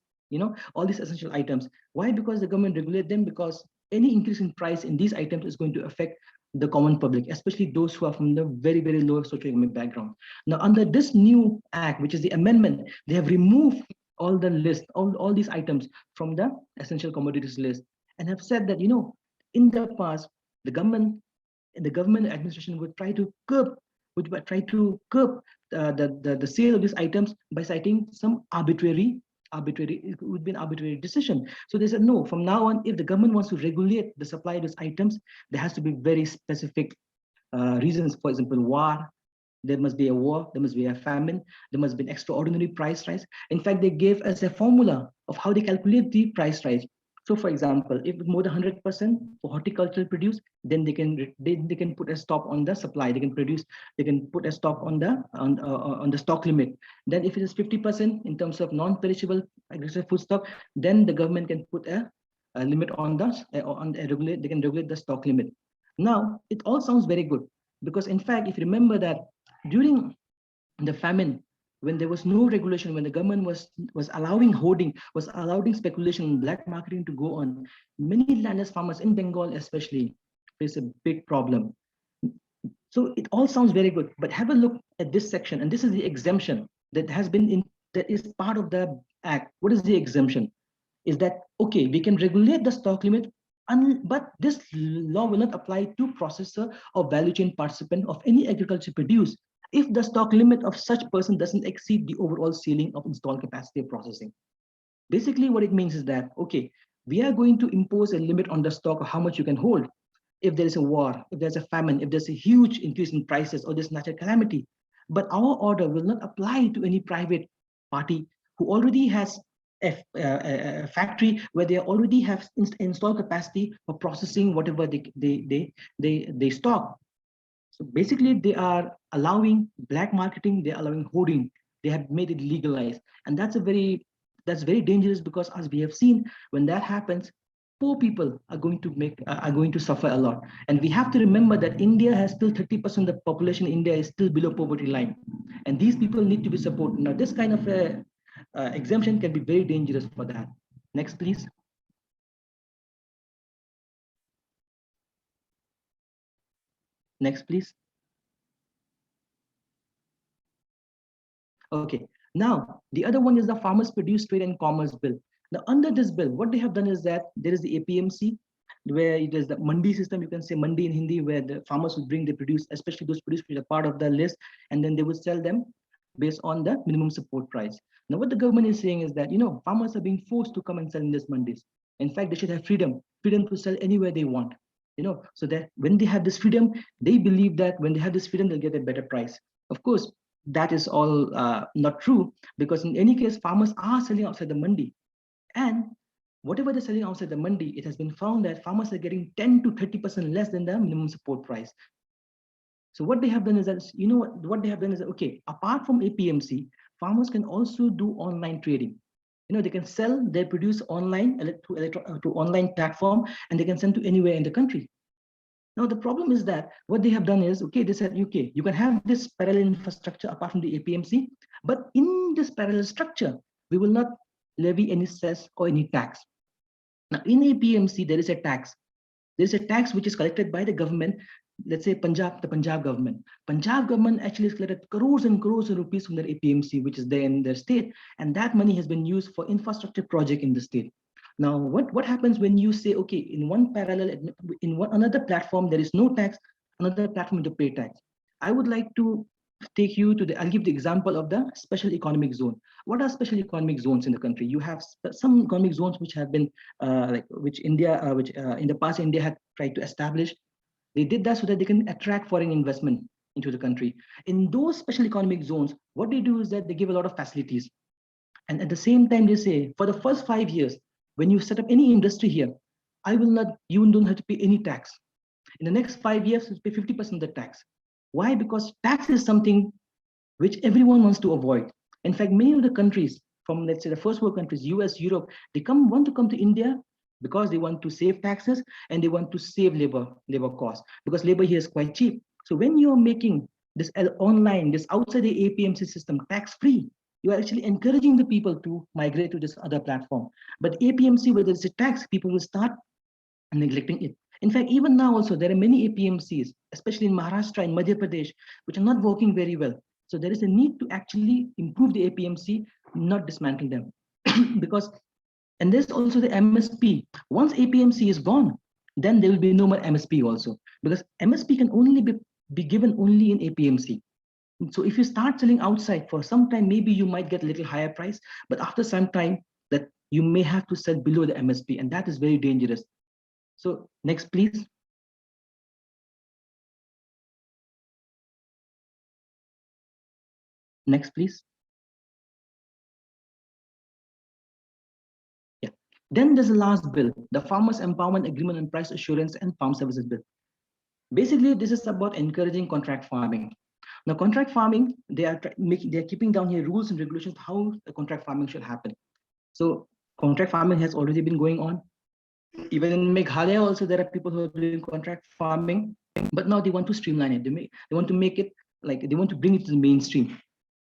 all these essential items. Why? Because the government regulate them, because any increase in price in these items is going to affect the common public, especially those who are from the very, very low socioeconomic background. Now, under this new act, which is the amendment, they have removed all the list, all these items from the essential commodities list, and have said that, in the past, the government administration would try to curb the sale of these items by citing some arbitrary, it would be an arbitrary decision. So they said, no, from now on, if the government wants to regulate the supply of these items, there has to be very specific reasons. For example, war. There must be a war, there must be a famine, there must be an extraordinary price rise. In fact, they gave us a formula of how they calculate the price rise. So for example, if more than 100% for horticultural produce, then they can put a stop on the supply. They can put a stop on the stock limit. Then if it is 50% in terms of non-perishable agricultural food stock, then the government can put a limit on they can regulate the stock limit. Now it all sounds very good, because in fact, if you remember that during the famine, when there was no regulation, when the government was allowing hoarding, was allowing speculation, black marketing to go on, many landless farmers in Bengal especially face a big problem. So it all sounds very good, but have a look at this section, and this is the exemption that is part of the act. What is the exemption? Is that, okay, we can regulate the stock limit, but this law will not apply to processor or value chain participant of any agriculture produce if the stock limit of such person doesn't exceed the overall ceiling of installed capacity of processing. Basically, what it means is that, okay, we are going to impose a limit on the stock of how much you can hold. If there is a war, if there's a famine, if there's a huge increase in prices, or there's natural calamity, but our order will not apply to any private party who already has a factory where they already have installed capacity for processing whatever they stock. So basically, they are allowing black marketing, they're allowing hoarding, they have made it legalized. And that's very dangerous, because as we have seen, when that happens, poor people are going to suffer a lot. And we have to remember that India has still 30% of the population in India is still below poverty line. And these people need to be supported. Now, this kind of exemption can be very dangerous for that. Next, please. Next, please. Okay, now the other one is the Farmers Produce Trade and Commerce Bill. Now, under this bill, what they have done is that there is the APMC, where it is the mandi system, you can say mandi in Hindi, where the farmers would bring the produce, especially those produce which are part of the list, and then they would sell them based on the minimum support price. Now, what the government is saying is that, farmers are being forced to come and sell in this mandis. In fact, they should have freedom to sell anywhere they want, so that when they have this freedom, they believe that when they have this freedom, they'll get a better price. Of course, that is all not true, because in any case, farmers are selling outside the mandi. And whatever they're selling outside the mandi, it has been found that farmers are getting 10 to 30% less than the minimum support price. So what they have done is that, you know what they have done is that, okay, apart from APMC, farmers can also do online trading. You know, they can sell their produce online to online platform, and they can send to anywhere in the country. Now, the problem is that what they have done is, okay, they said, okay, you can have this parallel infrastructure apart from the APMC, but in this parallel structure, we will not levy any cess or any tax. Now, in APMC, there is a tax. There's a tax which is collected by the government, let's say Punjab, the Punjab government. Punjab government actually has collected crores and crores of rupees from their APMC, which is there in their state, and that money has been used for infrastructure project in the state. Now, what happens when you say, okay, in one parallel, in one another platform, there is no tax, another platform to pay tax. I would like to take you to I'll give the example of the special economic zone. What are special economic zones in the country? You have some economic zones which have been which India, which in the past India had tried to establish. They did that so that they can attract foreign investment into the country. In those special economic zones, what they do is that they give a lot of facilities. And at the same time, they say, for the first 5 years, when you set up any industry here, you don't have to pay any tax. In the next 5 years, you pay 50% of the tax. Why? Because tax is something which everyone wants to avoid. In fact, many of the countries from, let's say, the first world countries, US, Europe, they want to come to India because they want to save taxes and they want to save labor costs, because labor here is quite cheap. So when you're making this online, this outside the APMC system tax-free, you are actually encouraging the people to migrate to this other platform. But APMC, whether it's a tax, people will start neglecting it. In fact, even now also, there are many APMCs, especially in Maharashtra and Madhya Pradesh, which are not working very well. So there is a need to actually improve the APMC, not dismantle them. Because, and there's also the MSP. Once APMC is gone, then there will be no more MSP also, because MSP can only be given only in APMC. So if you start selling outside for some time, maybe you might get a little higher price, but after some time that you may have to sell below the MSP, and that is very dangerous. So next, please. Next, please. Yeah. Then there's the last bill, the Farmers Empowerment Agreement on Price Assurance and Farm Services Bill. Basically, this is about encouraging contract farming. Now, contract farming, they are keeping down here rules and regulations how the contract farming should happen. So contract farming has already been going on. Even in Meghalaya also, there are people who are doing contract farming, but now they want to streamline it. They want to make it like, they want to bring it to the mainstream.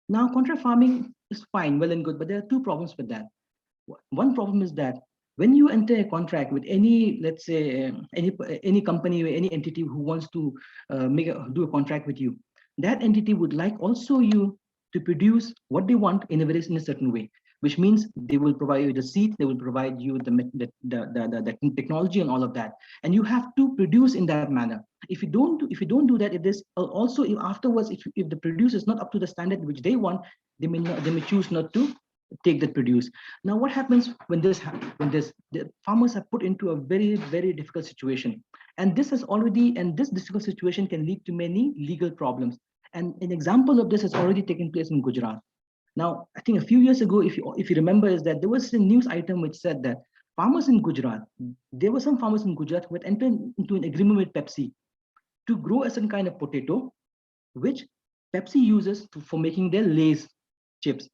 Now, contract farming is fine, well and good, but there are two problems with that. One problem is that when you enter a contract with any, let's say, any company or any entity who wants to do a contract with you, that entity would like also you to produce what they want in a certain way, which means they will provide you the seed, they will provide you the technology and all of that, and you have to produce in that manner. If you don't do that, if this also, if afterwards, if the produce is not up to the standard which they want, they may choose not to take that produce. Now, what happens when this the farmers are put into a very, very difficult situation, and this difficult situation can lead to many legal problems. And an example of this has already taken place in Gujarat. Now, I think a few years ago, if you remember, is that there was a news item which said that there were some farmers in Gujarat who had entered into an agreement with Pepsi to grow a certain kind of potato, which Pepsi uses for making their Lay's chips.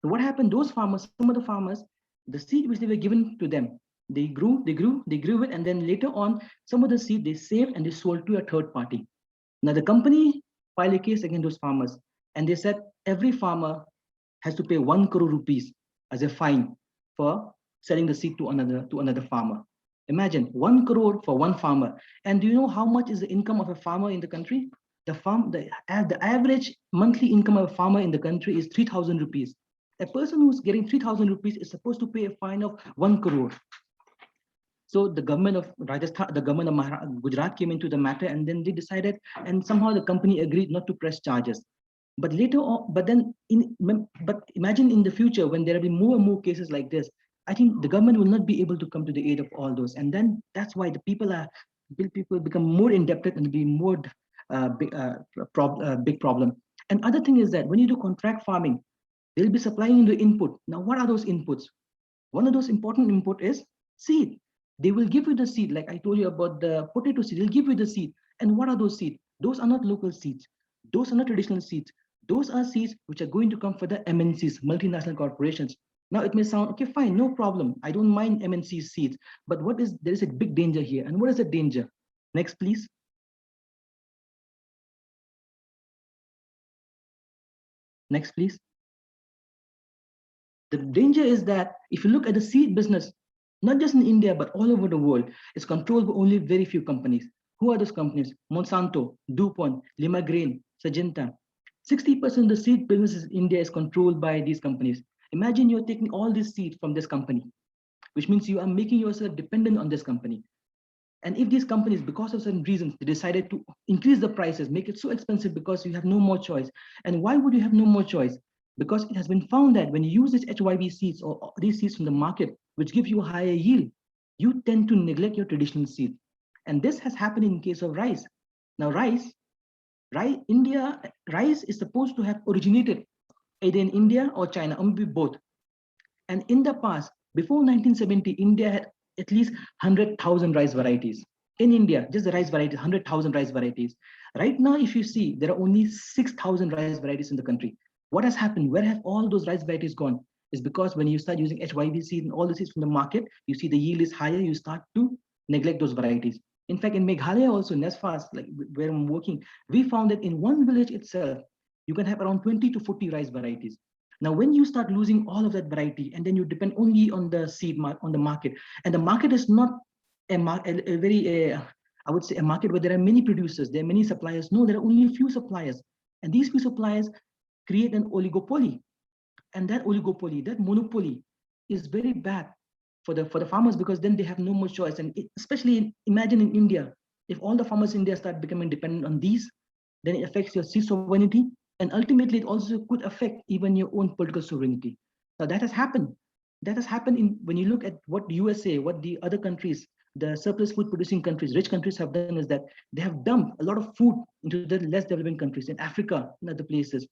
So what happened? Some of the farmers, the seed which they were given to them, they grew it, and then later on, some of the seed they saved and they sold to a third party. Now the company filed a case against those farmers, and they said every farmer has to pay 1 crore rupees as a fine for selling the seed to another farmer. Imagine 1 crore for one farmer. And do you know how much is the income of a farmer in the country? The average monthly income of a farmer in the country is 3,000 rupees. A person who's getting 3,000 rupees is supposed to pay a fine of 1 crore. So the government of Rajasthan, the government of Gujarat came into the matter, and then they decided, and somehow the company agreed not to press charges. But later on, but imagine in the future when there will be more and more cases like this, I think the government will not be able to come to the aid of all those, and then that's why the people become more indebted and be more big problem. And other thing is that when you do contract farming, they'll be supplying you the input. Now, what are those inputs? One of those important input is seed. They will give you the seed, like I told you about the potato seed, they'll give you the seed. And what are those seeds? Those are not local seeds. Those are not traditional seeds. Those are seeds which are going to come for the MNCs, multinational corporations. Now it may sound, okay, fine, no problem. I don't mind MNC seeds, but there is a big danger here. And what is the danger? Next, please. Next, please. The danger is that if you look at the seed business, not just in India, but all over the world, it's controlled by only very few companies. Who are those companies? Monsanto, DuPont, Lima Grain, Syngenta. 60% of the seed business in India is controlled by these companies. Imagine you're taking all this seed from this company, which means you are making yourself dependent on this company. And if these companies, because of certain reasons, they decided to increase the prices, make it so expensive because you have no more choice. And why would you have no more choice? Because it has been found that when you use these HYB seeds or these seeds from the market, which give you a higher yield, you tend to neglect your traditional seed. And this has happened in case of rice. Now, rice is supposed to have originated either in India or China, or maybe both. And in the past, before 1970, India had at least 100,000 rice varieties. In India, just the rice varieties, 100,000 rice varieties. Right now, if you see, there are only 6,000 rice varieties in the country. What has happened? Where have all those rice varieties gone? Is because when you start using HYB seed and all the seeds from the market, you see the yield is higher, you start to neglect those varieties. In fact, in Meghalaya also, in Nesfas, like where I'm working, we found that in one village itself, you can have around 20 to 40 rice varieties. Now, when you start losing all of that variety, and then you depend only on the seed on the market, and the market is not a very, I would say, a market where there are many producers, there are many suppliers. No, there are only a few suppliers, and these few suppliers create an oligopoly, and that oligopoly, that monopoly, is very bad for the farmers, because then they have no more choice. And especially imagine in India, if all the farmers in India start becoming dependent on these, then it affects your seed sovereignty, and ultimately it also could affect even your own political sovereignty. Now that has happened. That has happened when you look at what USA, what the other countries, the surplus food producing countries, rich countries have done, is that they have dumped a lot of food into the less developing countries in Africa and other places.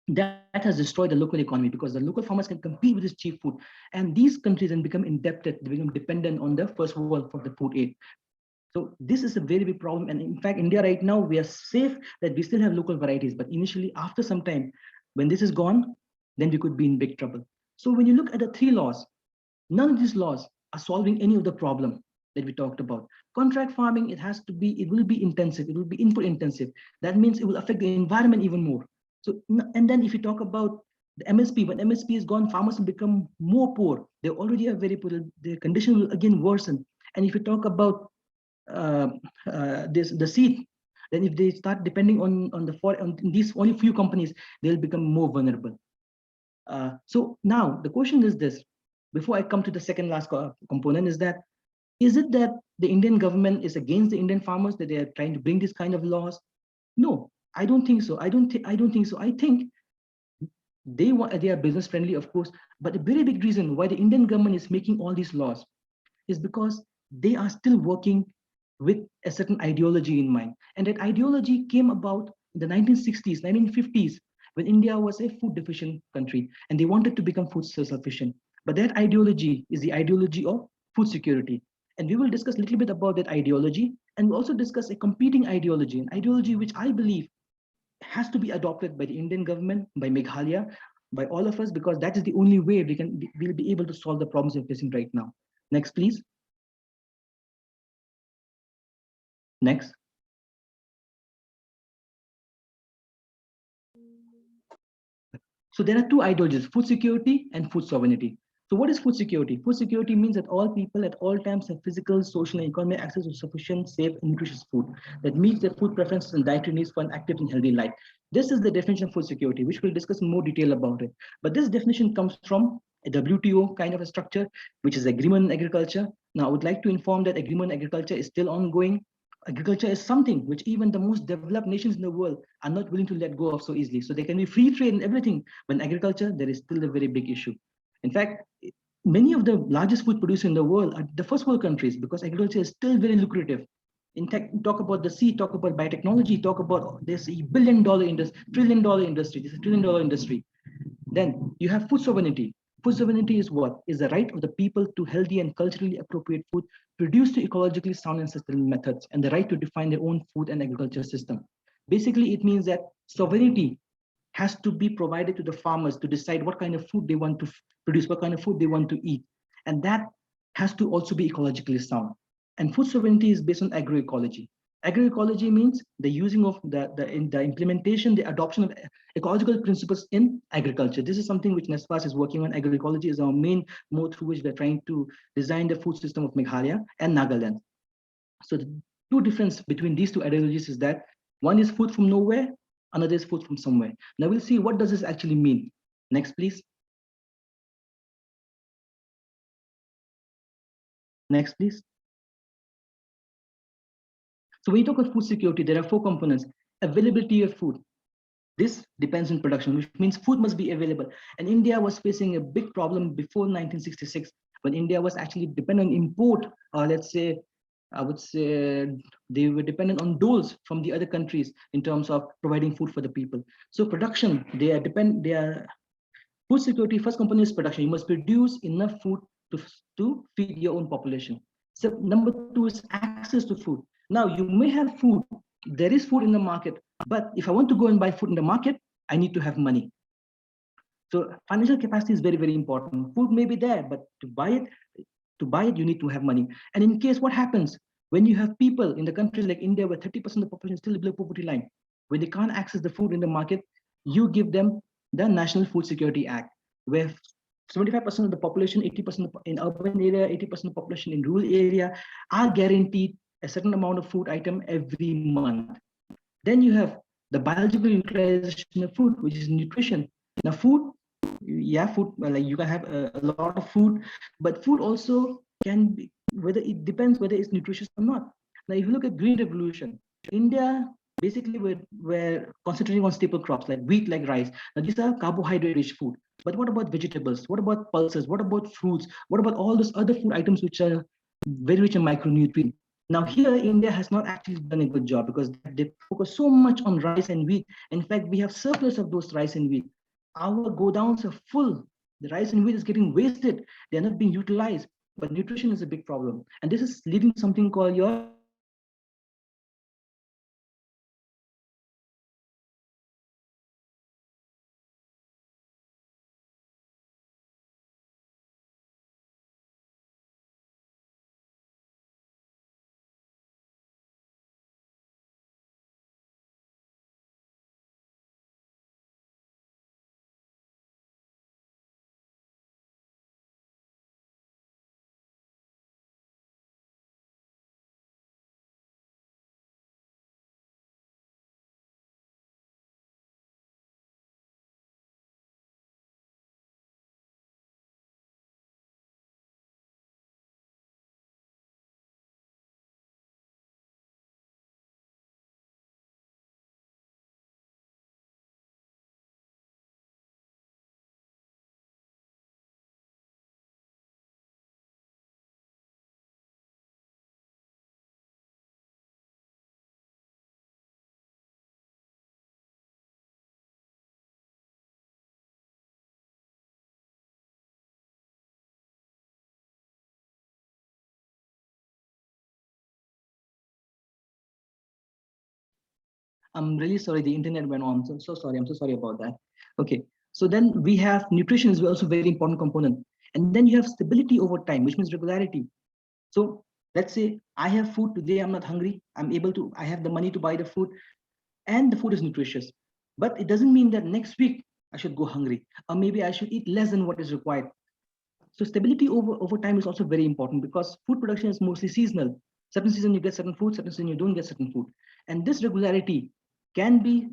That has destroyed the local economy, because the local farmers can compete with this cheap food, and these countries then become indebted, they become dependent on the first world for the food aid. So this is a very big problem. And in fact, India right now, we are safe that we still have local varieties. But initially, after some time, when this is gone, then we could be in big trouble. So when you look at the three laws, none of these laws are solving any of the problem that we talked about. Contract farming, it will be intensive, it will be input intensive. That means it will affect the environment even more. So, and then if you talk about the MSP, when MSP is gone, farmers will become more poor. They already are very poor, their condition will again worsen. And if you talk about the seed, then if they start depending on these only few companies, they'll become more vulnerable. So now the question is this, before I come to the second last component, is it that the Indian government is against the Indian farmers, that they are trying to bring this kind of laws? No, I don't think so. I don't think so. I think they are business friendly, of course, but a very big reason why the Indian government is making all these laws is because they are still working with a certain ideology in mind. And that ideology came about in the 1960s, 1950s, when India was a food deficient country and they wanted to become food self-sufficient. But that ideology is the ideology of food security. And we will discuss a little bit about that ideology, and we'll also discuss a competing ideology, an ideology which I believe has to be adopted by the Indian government, by Meghalaya, by all of us, because that is the only way we'll be able to solve the problems we're facing right now. Next, please. Next. So there are two ideologies, food security and food sovereignty. So what is food security? Food security means that all people at all times have physical, social, and economic access to sufficient, safe, and nutritious food that meets their food preferences and dietary needs for an active and healthy life. This is the definition of food security, which we'll discuss in more detail about it. But this definition comes from a WTO kind of a structure, which is agreement in agriculture. Now, I would like to inform that agreement in agriculture is still ongoing. Agriculture is something which even the most developed nations in the world are not willing to let go of so easily. So there can be free trade and everything, but in agriculture, there is still a very big issue. In fact, many of the largest food producers in the world are the first world countries, because agriculture is still very lucrative. In tech, talk about the sea, talk about biotechnology, talk about this billion-dollar industry, trillion-dollar industry. This is a trillion-dollar industry. Then you have food sovereignty. Food sovereignty is what? Is the right of the people to healthy and culturally appropriate food produced to ecologically sound and sustainable methods, and the right to define their own food and agriculture system. Basically, it means that sovereignty has to be provided to the farmers to decide what kind of food they want to produce, what kind of food they want to eat. And that has to also be ecologically sound. And food sovereignty is based on agroecology. Agroecology means the using of the implementation, the adoption of ecological principles in agriculture. This is something which NESFAS is working on. Agroecology is our main mode through which we're trying to design the food system of Meghalaya and Nagaland. So the two difference between these two ideologies is that one is food from nowhere, another is food from somewhere. Now we'll see what does this actually mean. Next, please. Next, please. So when you talk about food security, there are four components. Availability of food. This depends on production, which means food must be available. And India was facing a big problem before 1966, when India was actually dependent on import, or let's say, I would say they were dependent on doles from the other countries in terms of providing food for the people. So production, they are food security, first component is production. You must produce enough food to feed your own population. So number two is access to food. Now you may have food, there is food in the market, but if I want to go and buy food in the market, I need to have money. So financial capacity is very, very important. Food may be there, but to buy it, you need to have money. And in case what happens when you have people in the countries like India, where 30% of the population is still below poverty line, when they can't access the food in the market, you give them the National Food Security Act, where 75% of the population, 80% in urban area, 80% of the population in rural area are guaranteed a certain amount of food item every month. Then you have the biological utilization of food, which is nutrition. Now food, food, like you can have a lot of food, but food also can be, whether it depends whether it's nutritious or not. Now if you look at green revolution, India basically we're concentrating on staple crops like wheat, like rice. Now these are carbohydrate rich food. But what about vegetables? What about pulses? What about fruits? What about all those other food items which are very rich in micronutrients? Now here, India has not actually done a good job because they focus so much on rice and wheat. In fact, we have surplus of those rice and wheat. Our godowns are full. The rice and wheat is getting wasted. They're not being utilized. But nutrition is a big problem. And this is leading to something called your I'm really sorry, the internet went on. So sorry, I'm so sorry about that. Okay, so then we have nutrition is also a very important component. And then you have stability over time, which means regularity. So let's say I have food today, I'm not hungry. I have the money to buy the food and the food is nutritious. But it doesn't mean that next week I should go hungry, or maybe I should eat less than what is required. So stability over time is also very important because food production is mostly seasonal. Certain season you get certain food, certain season you don't get certain food. And this regularity can be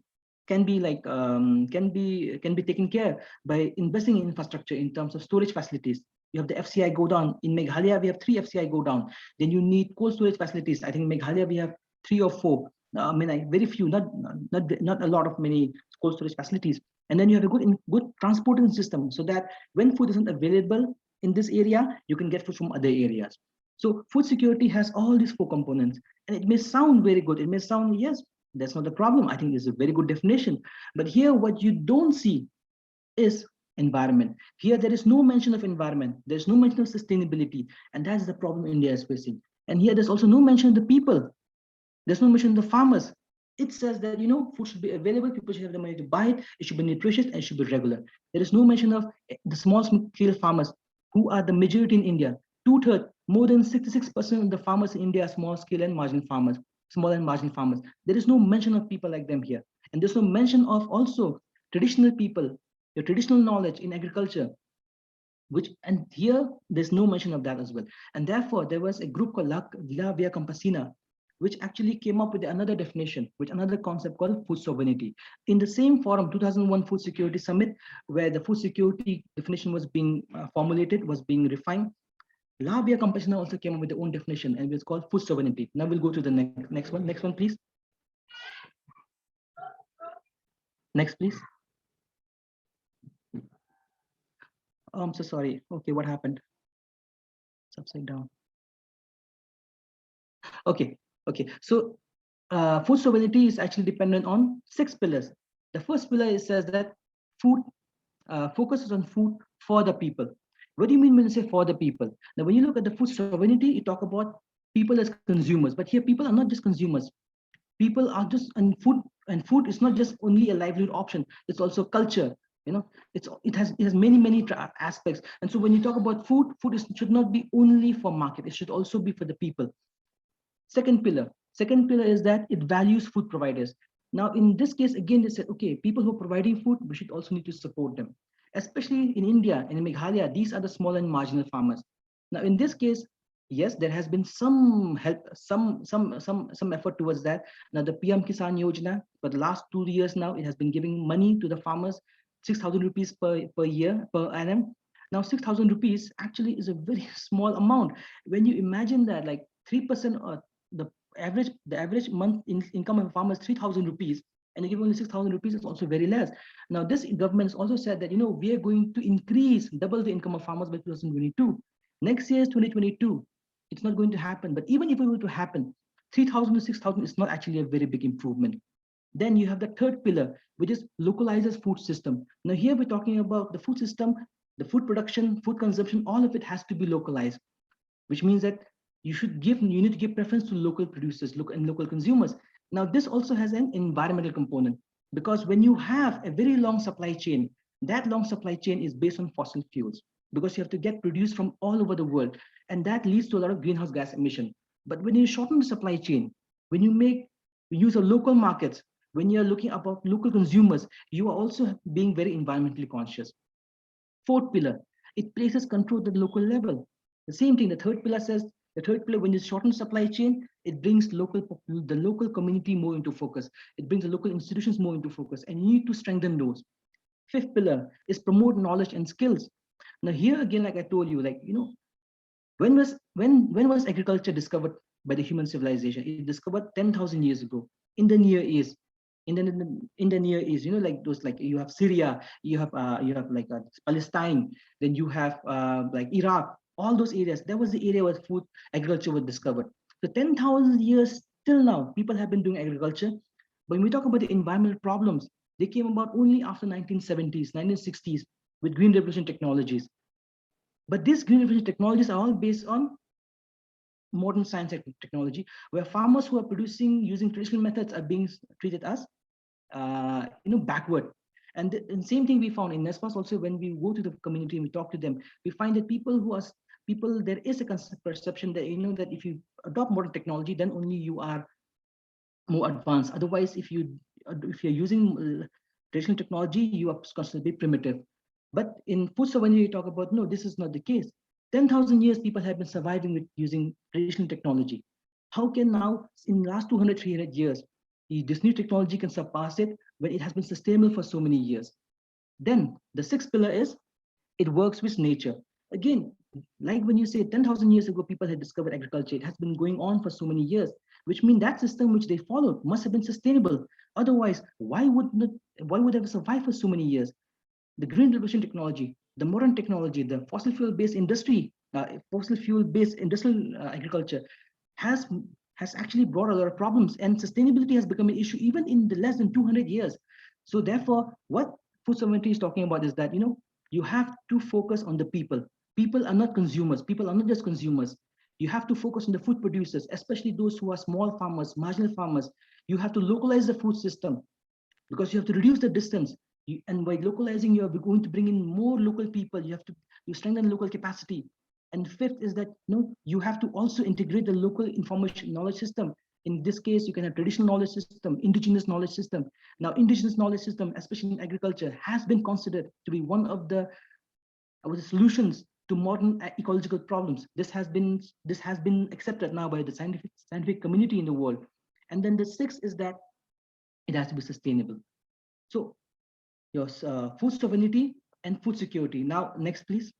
can be taken care by investing in infrastructure in terms of storage facilities. You have the FCI go down. In Meghalaya, we have 3 FCI go down. Then you need cold storage facilities. I think in Meghalaya we have 3 or 4. I mean, like very few, not a lot of many cold storage facilities. And then you have a good transporting system so that when food isn't available in this area, you can get food from other areas. So food security has all these 4 components. And it may sound very good. It may sound, yes, that's not the problem. I think it's a very good definition. But here, what you don't see is environment. Here, there is no mention of environment. There's no mention of sustainability. And that's the problem India is facing. And here, there's also no mention of the people. There's no mention of the farmers. It says that, food should be available. People should have the money to buy it. It should be nutritious and it should be regular. There is no mention of the small scale farmers who are the majority in India. Two-thirds, more than 66% of the farmers in India are small scale and marginal farmers, small and marginal farmers. There is no mention of people like them here. And there's no mention of also traditional people, your traditional knowledge in agriculture, and here there's no mention of that as well. And therefore, there was a group called La Via Campesina, which actually came up with another definition, with another concept called food sovereignty. In the same forum, 2001 Food Security Summit, where the food security definition was being formulated, was being refined, La Via Campesina also came up with their own definition, and it's called food sovereignty. Now we'll go to the next one. Next one, please. Next, please. Oh, I'm so sorry. Okay, what happened? It's upside down. Okay. So food sovereignty is actually dependent on 6 pillars. The first pillar says that food focuses on food for the people. What do you mean when you say for the people? Now, when you look at the food sovereignty, you talk about people as consumers. But here, people are not just consumers. People are just, and food is not just only a livelihood option. It's also culture. It has many aspects. And so when you talk about food should not be only for market. It should also be for the people. Second pillar is that it values food providers. Now, in this case, again, they said, okay, people who are providing food, we should also need to support them. Especially in India and in Meghalaya, these are the small and marginal farmers. Now, in this case, yes, there has been some help, some effort towards that. Now, the PM Kisan Yojana, for the last 2 years now, it has been giving money to the farmers, 6,000 rupees per year, per annum. Now, 6,000 rupees actually is a very small amount. When you imagine that, like 3% or the average month income of a farmer is 3,000 rupees, and you give only 6,000 rupees, is also very less. Now, this government has also said that, we are going to double the income of farmers by 2022. Next year is 2022. It's not going to happen. But even if it were to happen, 3,000 to 6,000 is not actually a very big improvement. Then you have the third pillar, which is localizes food system. Now, here we're talking about the food system, the food production, food consumption, all of it has to be localized, which means that you need to give preference to local producers, local consumers. Now, this also has an environmental component, because when you have a very long supply chain, that long supply chain is based on fossil fuels, because you have to get produced from all over the world, and that leads to a lot of greenhouse gas emission. But when you shorten the supply chain, when you use of local markets, when you're looking about local consumers, you are also being very environmentally conscious. Fourth pillar, it places control at the local level. The same thing, the third pillar, when you shorten supply chain, it brings the local community more into focus. It brings the local institutions more into focus, and you need to strengthen those. Fifth pillar is promote knowledge and skills. Now, here again, like I told you, when was agriculture discovered by the human civilization? It discovered 10,000 years ago in the Near East. In the Near East, you have Syria, you have Palestine, then you have like Iraq, all those areas. That was the area where food agriculture was discovered. So 10,000 years till now, people have been doing agriculture. But when we talk about the environmental problems, they came about only after 1970s, 1960s with green revolution technologies. But these green revolution technologies are all based on modern science and technology, where farmers who are producing using traditional methods are being treated as backward. And the same thing we found in NESPAS also. When we go to the community and we talk to them, we find that there is a perception that that if you adopt modern technology, then only you are more advanced. Otherwise, if you're using traditional technology, you are constantly primitive. But in food sovereignty, you talk about, no, this is not the case. 10,000 years people have been surviving with using traditional technology. How can now, in the last 200, 300 years, this new technology can surpass it when it has been sustainable for so many years? Then the sixth pillar is it works with nature. Again, like when you say 10,000 years ago, people had discovered agriculture, it has been going on for so many years, which means that system which they followed must have been sustainable. Otherwise, why would they have survived for so many years? The green revolution technology, the modern technology, the fossil fuel-based industrial agriculture has has actually brought a lot of problems, and sustainability has become an issue even in the less than 200 years. So therefore, what food sovereignty is talking about is that, you have to focus on the people. People are not consumers. People are not just consumers. You have to focus on the food producers, especially those who are small farmers, marginal farmers. You have to localize the food system because you have to reduce the distance. And by localizing, you are going to bring in more local people. You strengthen local capacity. And fifth is that, you have to also integrate the local information knowledge system. In this case, you can have traditional knowledge system, indigenous knowledge system. Now, indigenous knowledge system, especially in agriculture, has been considered to be one of the solutions to modern ecological problems. This has been accepted now by the scientific community in the world. And then the sixth is that it has to be sustainable. So your food sovereignty and food security. Now, next, please.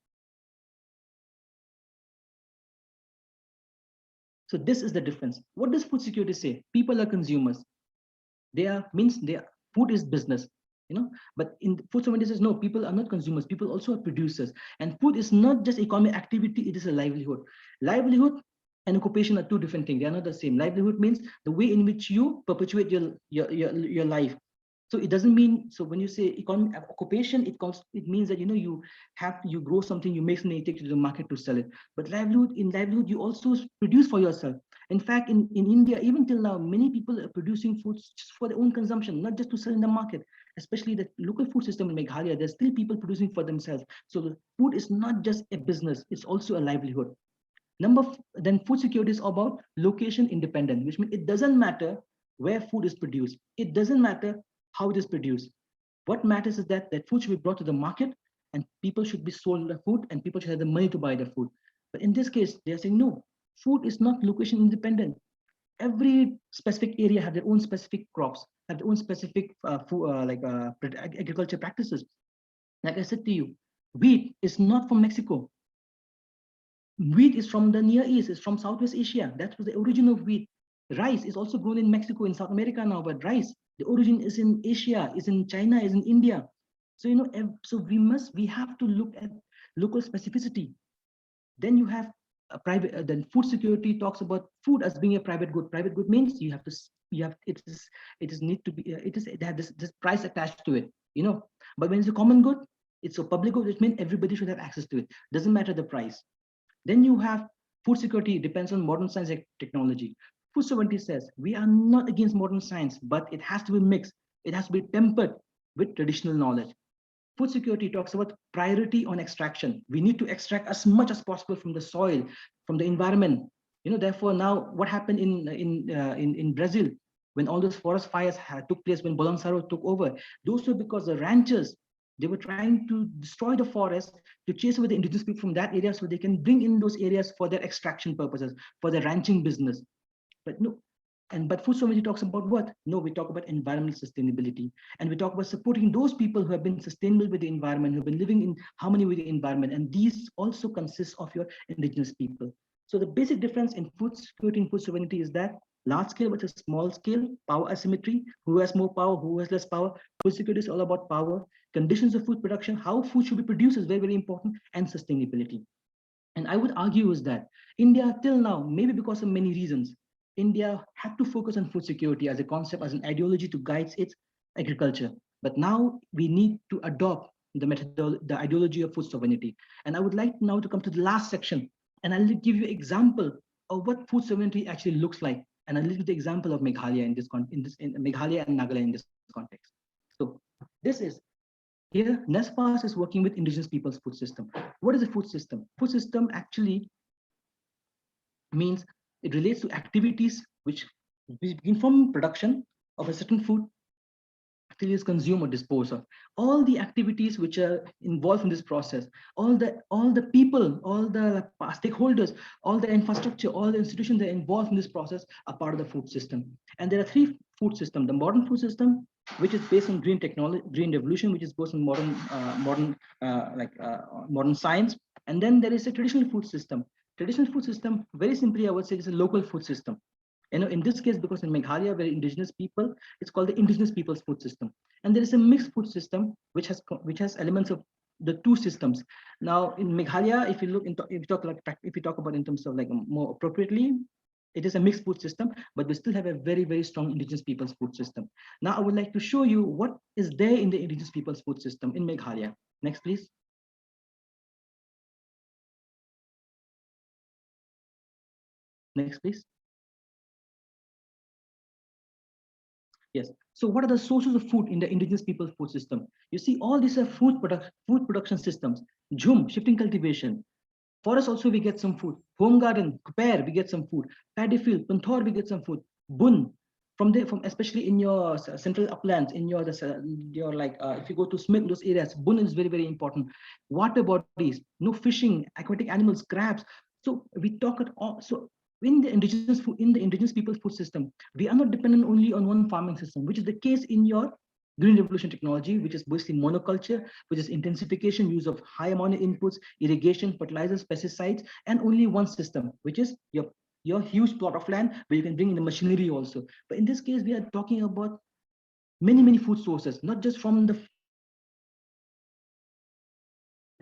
So this is the difference. What does food security say? People are consumers. Food is business, but in food sovereignty says no, people are not consumers, people also are producers. And food is not just economic activity, it is a livelihood. Livelihood and occupation are two different things. They are not the same. Livelihood means the way in which you perpetuate your life. So it doesn't mean, so when you say economic occupation, it means that you grow something, you make something, you take it to the market to sell it. But in livelihood you also produce for yourself. In fact, in India, even till now, many people are producing foods just for their own consumption, not just to sell in the market. Especially the local food system in Meghalaya, there's still people producing for themselves. So the food is not just a business, it's also a livelihood. Then food security is about location independent, which means it doesn't matter where food is produced. It doesn't matter how it is produced. What matters is that food should be brought to the market and people should be sold the food and people should have the money to buy the food. But in this case, they're saying, no, food is not location independent. Every specific area have their own specific crops, have their own specific agriculture practices. Like I said to you, wheat is not from Mexico. Wheat is from the Near East, it's from Southwest Asia. That was the origin of wheat. Rice is also grown in Mexico, in South America now, but rice, the origin is in Asia, is in China, is in India. So, so we have to look at local specificity. Then you have a private, then food security talks about food as being a private good. Private good means it has this price attached to it, But when it's a common good, it's a public good, which means everybody should have access to it. Doesn't matter the price. Then you have food security depends on modern science and technology. Food sovereignty says we are not against modern science, but it has to be mixed. It has to be tempered with traditional knowledge. Food security talks about priority on extraction. We need to extract as much as possible from the soil, from the environment. Therefore, now what happened in Brazil when all those forest fires took place, when Bolsonaro took over, those were because the ranchers, they were trying to destroy the forest to chase away the indigenous people from that area so they can bring in those areas for their extraction purposes, for their ranching business. But no, but food sovereignty talks about what? No, we talk about environmental sustainability. And we talk about supporting those people who have been sustainable with the environment, who have been living in harmony with the environment. And these also consist of your indigenous people. So the basic difference in food security and food sovereignty is that large scale versus small scale, power asymmetry, who has more power, who has less power. Food security is all about power, conditions of food production, how food should be produced is very, very important, and sustainability. And I would argue is that India till now, maybe because of many reasons, India had to focus on food security as a concept, as an ideology to guide its agriculture. But now we need to adopt the ideology of food sovereignty. And I would like now to come to the last section, and I'll give you an example of what food sovereignty actually looks like. And I'll give you the example of Meghalaya in Meghalaya and Nagaland in this context. So this is here, NESPAS is working with indigenous people's food system. What is a food system? Food system actually means it relates to activities which begin from production of a certain food till it's consumed or disposed of. All the activities which are involved in this process, all the people, all the stakeholders, all the infrastructure, all the institutions that are involved in this process are part of the food system. And there are three food systems: the modern food system, which is based on green technology, green revolution, which is based on modern science. And then there is a traditional food system. Traditional food system, very simply, I would say, is a local food system. In this case, because in Meghalaya, we're indigenous people, it's called the indigenous people's food system. And there is a mixed food system, which has elements of the two systems. Now, in Meghalaya, if you talk about in terms of like more appropriately, It is a mixed food system, but we still have a very, very strong indigenous people's food system. Now, I would like to show you what is there in the indigenous people's food system in Meghalaya. Next, please. Next, please. Yes. So what are the sources of food in the indigenous people's food system? You see, all these are food production systems. Jhum, shifting cultivation. Forest also we get some food. Home garden, Kuper, we get some food. Paddy field, Panthor, we get some food. Bun, from especially in your central uplands, in your like if you go to Smith, those areas, Bun is very, very important. Water bodies, no fishing, aquatic animals, crabs. So we talk at all. So in the indigenous people's food system, we are not dependent only on one farming system, which is the case in your green revolution technology, which is mostly monoculture, which is intensification, use of high amount of inputs, irrigation, fertilizers, pesticides, and only one system, which is your huge plot of land where you can bring in the machinery also. But in this case, we are talking about many, many food sources, not just from the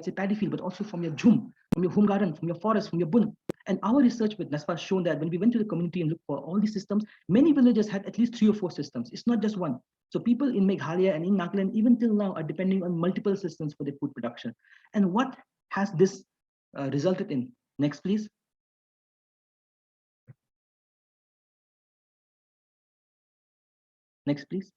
say paddy field, but also from your jhum, from your home garden, from your forest, from your bun. And our research with NASFA has shown that when we went to the community and looked for all these systems, many villages had at least 3 or 4 systems. It's not just one. So people in Meghalaya and in Nagaland, even till now, are depending on multiple systems for their food production. And what has this resulted in? Next, please. Next, please.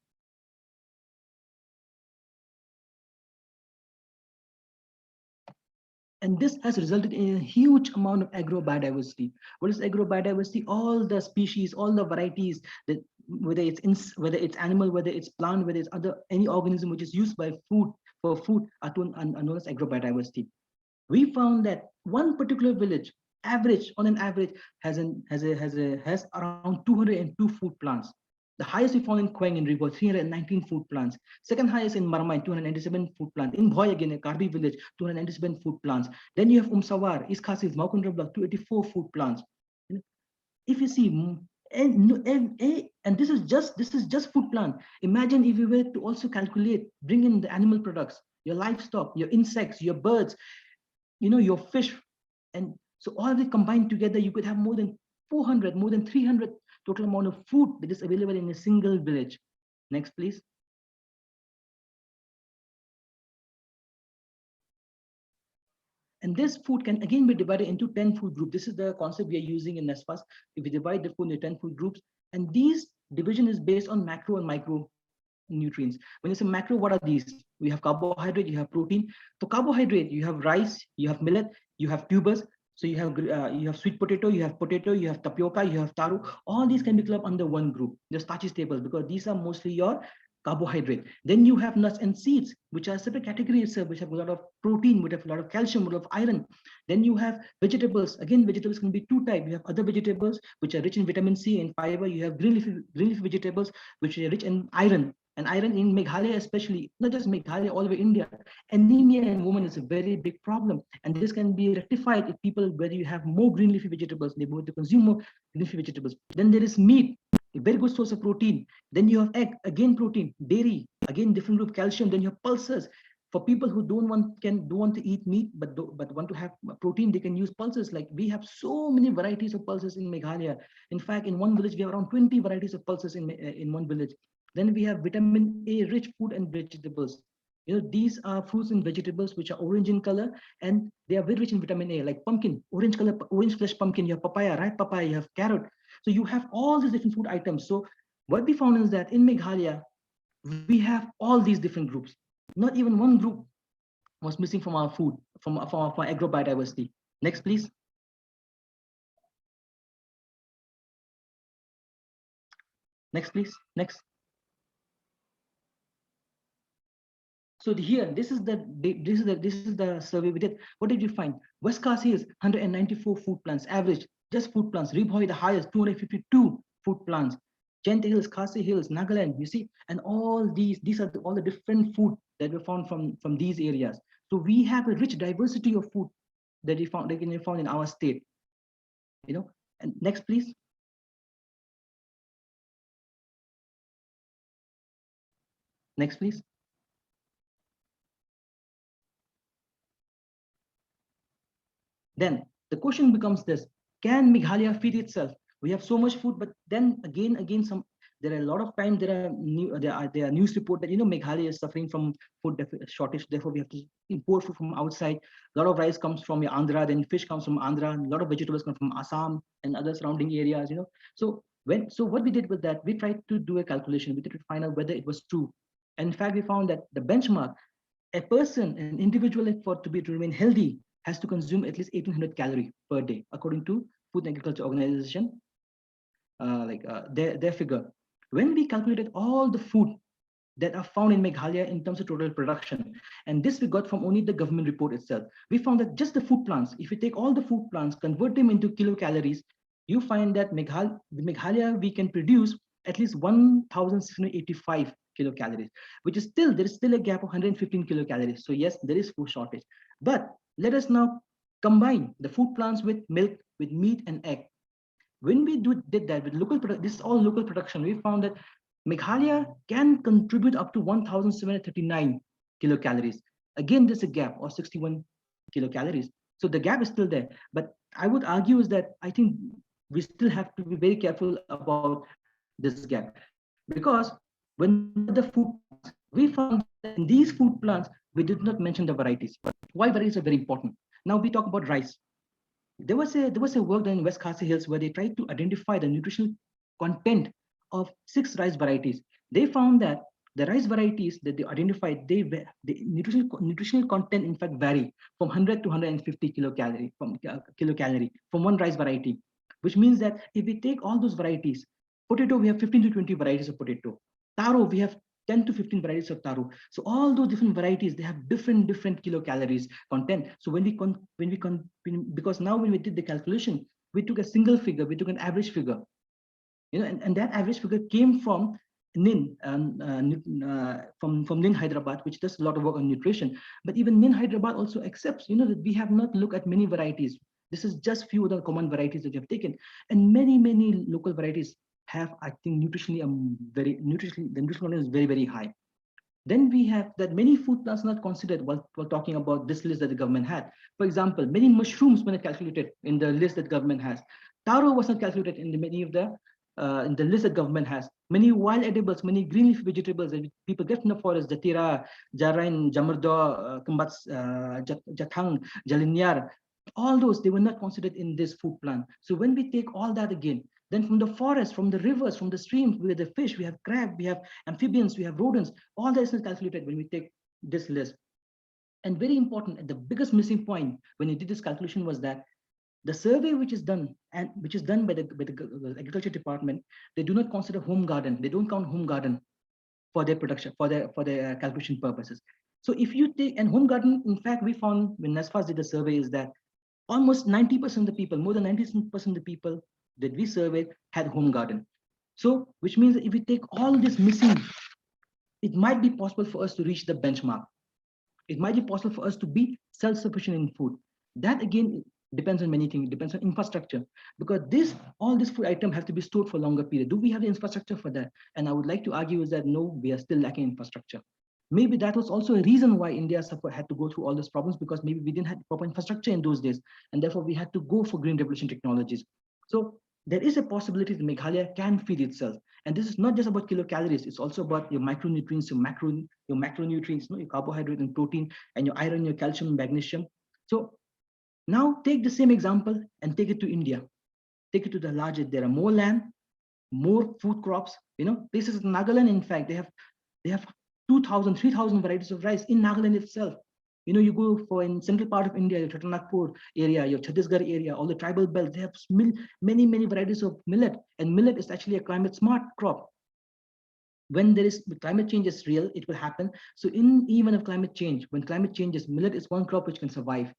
And this has resulted in a huge amount of agrobiodiversity. What is agrobiodiversity? All the species, all the varieties, that whether it's animal, whether it's plant, whether it's other any organism which is used by food for food are known as agrobiodiversity. We found that one particular village, on an average, has around 202 food plants. The highest we found in Kweng in River, 319 food plants. Second highest in Marmai, 297 food plants. In Bhoy again, a Karbi village, 297 food plants. Then you have Umsawar, East Khasis, Maukundra Block, 284 food plants. If you see, and this is just food plant. Imagine if you were to also calculate, bring in the animal products, your livestock, your insects, your birds, your fish, and so all of it combined together, you could have more than 400, more than 300 total amount of food that is available in a single village. Next, please. And this food can again be divided into 10 food groups. This is the concept we are using in NESFAS. If we divide the food into 10 food groups, and these division is based on macro and micro nutrients. When you say macro, what are these? We have carbohydrate, you have protein. For carbohydrate, you have rice, you have millet, you have tubers. So you have sweet potato, you have tapioca, you have taro. All these can be clubbed under one group, the starchy staples, because these are mostly your carbohydrate. Then you have nuts and seeds, which are a separate category itself, which have a lot of protein, which have a lot of calcium, a lot of iron. Then you have vegetables. Again, vegetables can be 2 types. You have other vegetables, which are rich in vitamin C and fiber. You have green leafy vegetables, which are rich in iron. And iron in Meghalaya, especially, not just Meghalaya, all over India, anemia in women is a very big problem. And this can be rectified if people, whether you have more green leafy vegetables, they want to consume more green leafy vegetables. Then there is meat, a very good source of protein. Then you have egg, again protein, dairy, again different group calcium. Then you have pulses. For people who don't want to eat meat but want to have protein, they can use pulses. Like we have so many varieties of pulses in Meghalaya. In fact, in one village we have around 20 varieties of pulses in one village. Then we have vitamin A rich food and vegetables. These are fruits and vegetables which are orange in color, and they are very rich in vitamin A, like pumpkin, orange color, orange flesh pumpkin. You have papaya, ripe papaya, you have carrot. So you have all these different food items. So what we found is that in Meghalaya, we have all these different groups. Not even one group was missing from our food, from our agrobiodiversity. Next, please. Next, please. Next. So here, this is the survey we did. What did you find? West Kasi is 194 food plants, average, just food plants. Ribhoi, the highest, 252 food plants. Gente Hills, Khasi Hills, Nagaland, you see, and all these are all the different food that were found from these areas. So we have a rich diversity of food that we found in our state. And next, please. Next, please. Then the question becomes this: can Meghalaya feed itself? We have so much food, but then again, there are a lot of time there are news report that Meghalaya is suffering from food shortage. Therefore, we have to import food from outside. A lot of rice comes from Andhra, then fish comes from Andhra. A lot of vegetables come from Assam and other surrounding areas. So what we did with that, we tried to do a calculation. We tried to find out whether it was true. And in fact, we found that the benchmark, a person, an individual, to remain healthy, has to consume at least 1800 calories per day, according to Food and Agriculture Organization, their figure. When we calculated all the food that are found in Meghalaya in terms of total production, and this we got from only the government report itself, we found that just the food plants, if you take all the food plants, convert them into kilocalories, you find that Meghalaya, we can produce at least 1,685 kilocalories, which is still, there is still a gap of 115 kilocalories. So yes, there is food shortage. But let us now combine the food plants with milk, with meat and egg. When we did that with this is all local production, we found that Meghalaya can contribute up to 1,739 kilocalories. Again, there's a gap of 61 kilocalories. So the gap is still there. But I would argue is that I think we still have to be very careful about this gap, because when we look at the food plants, we found that in these food plants, we did not mention the varieties. Why varieties are very important? Now we talk about rice. There was a work done in West Khasi Hills where they tried to identify the nutritional content of 6 rice varieties. They found that the rice varieties that they identified, the nutritional content in fact vary from 100 to 150 kilocalorie from one rice variety, which means that if we take all those varieties, potato, we have 15 to 20 varieties of potato. Taro, we have 10 to 15 varieties of taro. So all those different varieties, they have different kilocalories content. So because now when we did the calculation, we took a single figure, we took an average figure, and that average figure came from NIN, from NIN Hyderabad, which does a lot of work on nutrition. But even NIN Hyderabad also accepts, that we have not looked at many varieties. This is just few of the common varieties that you have taken, and many local varieties have, I think, nutritionally, the nutritional content is very high. Then we have that many food plants not considered while talking about this list that the government had. For example, many mushrooms were not calculated in the list that government has. Taro was not calculated in many of the in the list that government has. Many wild edibles, many green leaf vegetables that people get from the forest, Jatira, Jarain, Jamardo, Kumbats, Jathang, Jalinyar, all those, they were not considered in this food plan. So when we take all that again, then from the forest, from the rivers, from the streams, we have the fish, we have crab, we have amphibians, we have rodents, all that is not calculated when we take this list. And very important, and the biggest missing point when you did this calculation was that the survey which is done by the agriculture department, they do not consider home garden. They don't count home garden for their production, for their calculation purposes. So if you take, and home garden, in fact, we found when NASFAS did the survey is that almost 90% of the people, more than 90% of the people that we surveyed had home garden. So which means that if we take all this missing, it might be possible for us to reach the benchmark. It might be possible for us to be self-sufficient in food. That again depends on many things. It depends on infrastructure, because all this food item have to be stored for a longer period. Do we have the infrastructure for that? And I would like to argue is that no, we are still lacking infrastructure. Maybe that was also a reason why India had to go through all these problems, because maybe we didn't have proper infrastructure in those days, and therefore we had to go for green revolution technologies. So there is a possibility that Meghalaya can feed itself. And this is not just about kilocalories, it's also about your micronutrients, your macronutrients, your carbohydrate and protein, and your iron, your calcium, and magnesium. So now take the same example and take it to India. Take it to the larger, there are more land, more food crops. Places in Nagaland, in fact, they have 2,000, 3,000 varieties of rice in Nagaland itself. You go for in central part of India, your Chotanagpur area, your Chhattisgarh area, all the tribal belts, they have many varieties of millet, and millet is actually a climate smart crop. When climate change is real, it will happen. So even of climate change, when climate changes, millet is one crop which can survive.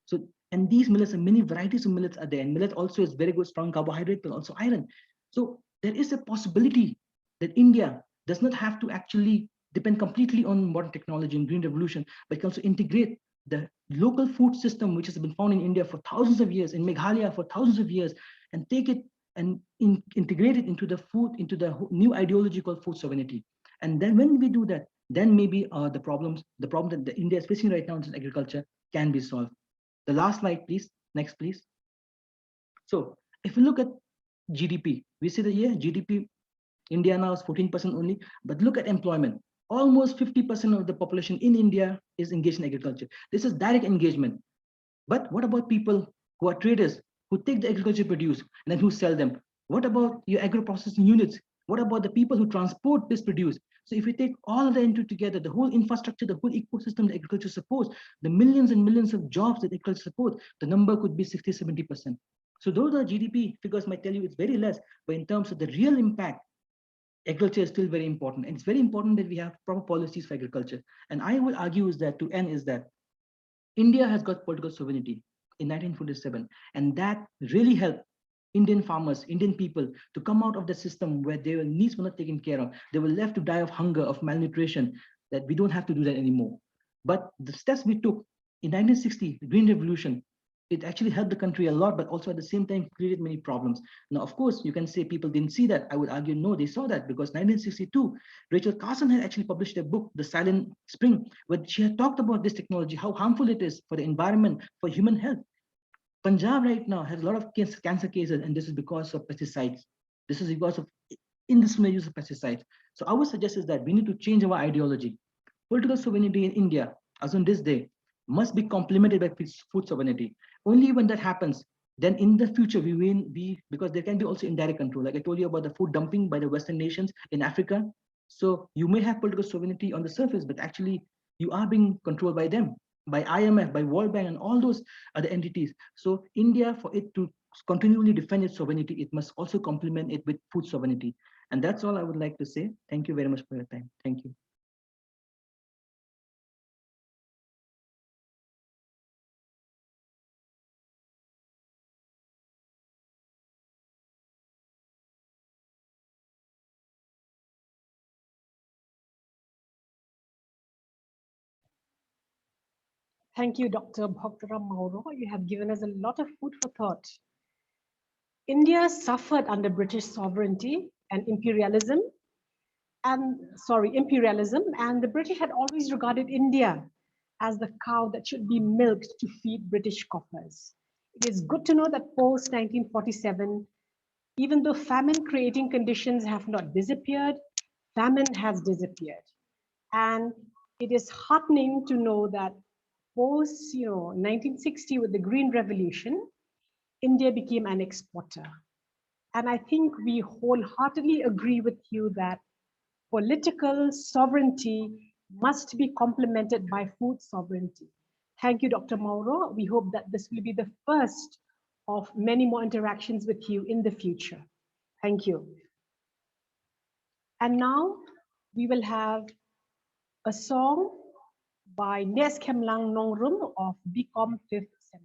So, and these millets, and many varieties of millets are there, and millet also is very good, strong carbohydrate, but also iron. So there is a possibility that India does not have to actually depend completely on modern technology and green revolution, but can also integrate the local food system, which has been found in India for thousands of years, in Meghalaya for thousands of years, and take it and integrate it into the new ideology called food sovereignty. And then when we do that, then maybe the problem that India is facing right now in agriculture can be solved. The last slide, please. Next, please. So if we look at GDP. We see that here GDP, India now is 14% only, but look at employment. Almost 50% of the population in India is engaged in agriculture. This is direct engagement. But what about people who are traders, who take the agriculture produce and then who sell them? What about your agro-processing units? What about the people who transport this produce? So if we take all of that into together, the whole infrastructure, the whole ecosystem that agriculture supports, the millions and millions of jobs that agriculture supports, the number could be 60, 70%. So those are GDP figures might tell you it's very less, but in terms of the real impact, agriculture is still very important. And it's very important that we have proper policies for agriculture. And I would argue is that to end is that India has got political sovereignty in 1947, and that really helped Indian farmers, Indian people to come out of the system where their needs were not taken care of. They were left to die of hunger, of malnutrition, that we don't have to do that anymore. But the steps we took in 1960, the Green Revolution, it actually helped the country a lot, but also at the same time created many problems. Now, of course, you can say people didn't see that. I would argue, no, they saw that because 1962, Rachel Carson had actually published a book, The Silent Spring, where she had talked about this technology, how harmful it is for the environment, for human health. Punjab right now has a lot of cancer cases, and this is because of pesticides. This is because of indiscriminate use of pesticides. So I would suggest is that we need to change our ideology. Political sovereignty in India, as on this day, must be complemented by food sovereignty. Only when that happens, then in the future we will be, because there can be also indirect control. Like I told you about the food dumping by the Western nations in Africa. So you may have political sovereignty on the surface, but actually you are being controlled by them, by IMF, by World Bank, and all those other entities. So India, for it to continually defend its sovereignty, it must also complement it with food sovereignty. And that's all I would like to say. Thank you very much for your time. Thank you. Thank you, Dr. Bhaktaram Mauro. You have given us a lot of food for thought. India suffered under British sovereignty and imperialism, and the British had always regarded India as the cow that should be milked to feed British coffers. It is good to know that post 1947, even though famine creating conditions have not disappeared, famine has disappeared. And it is heartening to know that post 1960 with the Green Revolution, India became an exporter. And I think we wholeheartedly agree with you that political sovereignty must be complemented by food sovereignty. Thank you, Dr. Mauro. We hope that this will be the first of many more interactions with you in the future. Thank you. And now we will have a song by Nes Khemlang Nongrum of BCom 5th semester.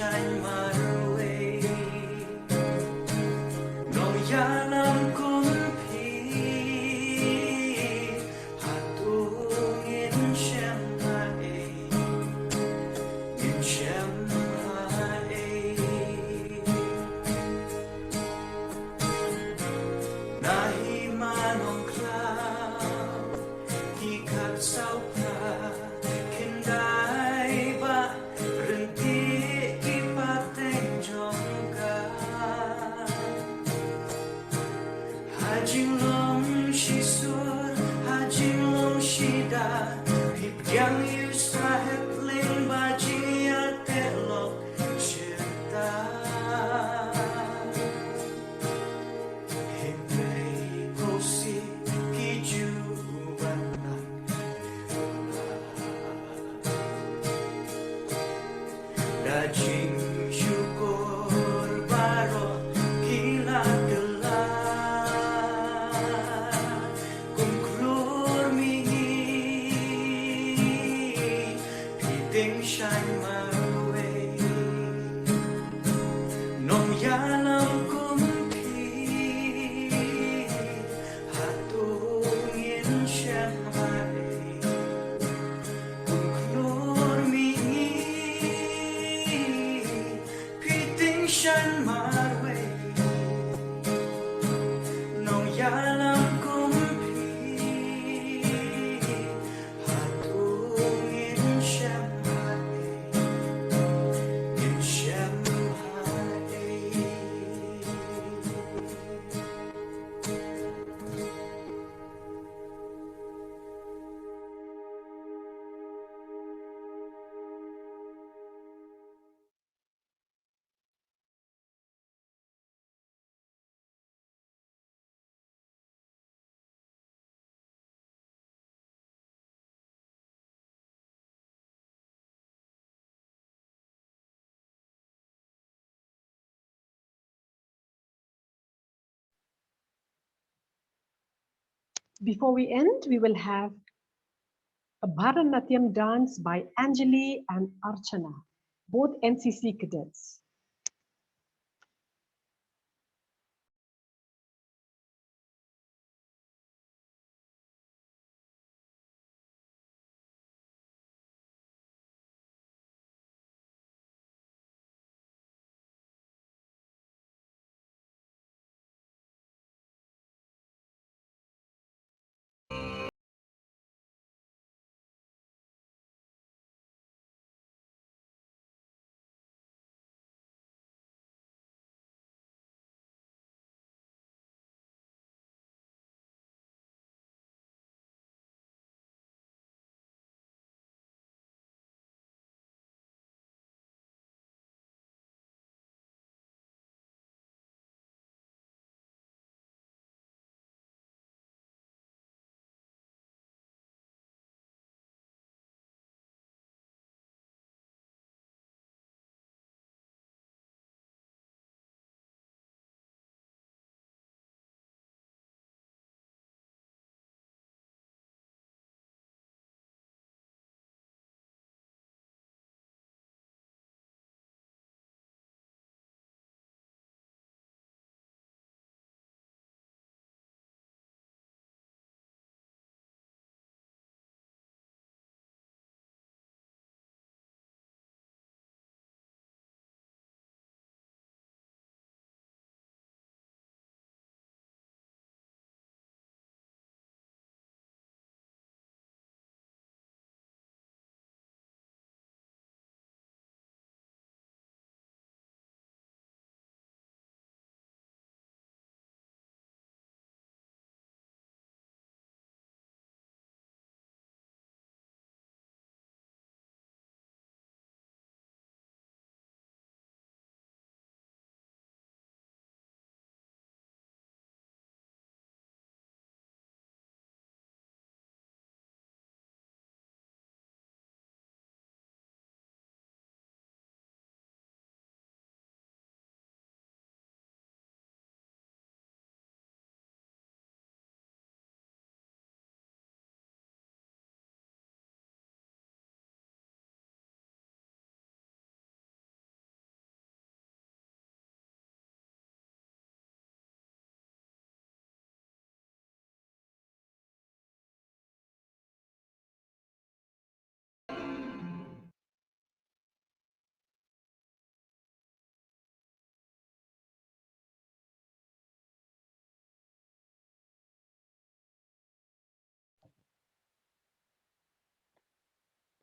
shine my way. Nong yalam kumpi hatung in Shanghai, in Shanghai. Nahi manong cloud, he cut sao pa, kindai ba, renti ipateng jongka. Hajinglong shi sur, hajinglong shi da, hip yang yu sa hetling ba jia telok chita. Dajing syukur baro kila gelar kumkrur mingi piting shine my way. Nong yalam kumpi hatung in Shanghai, kumkrur mingi piting shine my way. Nong yalam kumpi hatung in Shanghai, in Shanghai. Before we end, we will have a Bharatanatyam dance by Anjali and Archana, both NCC cadets.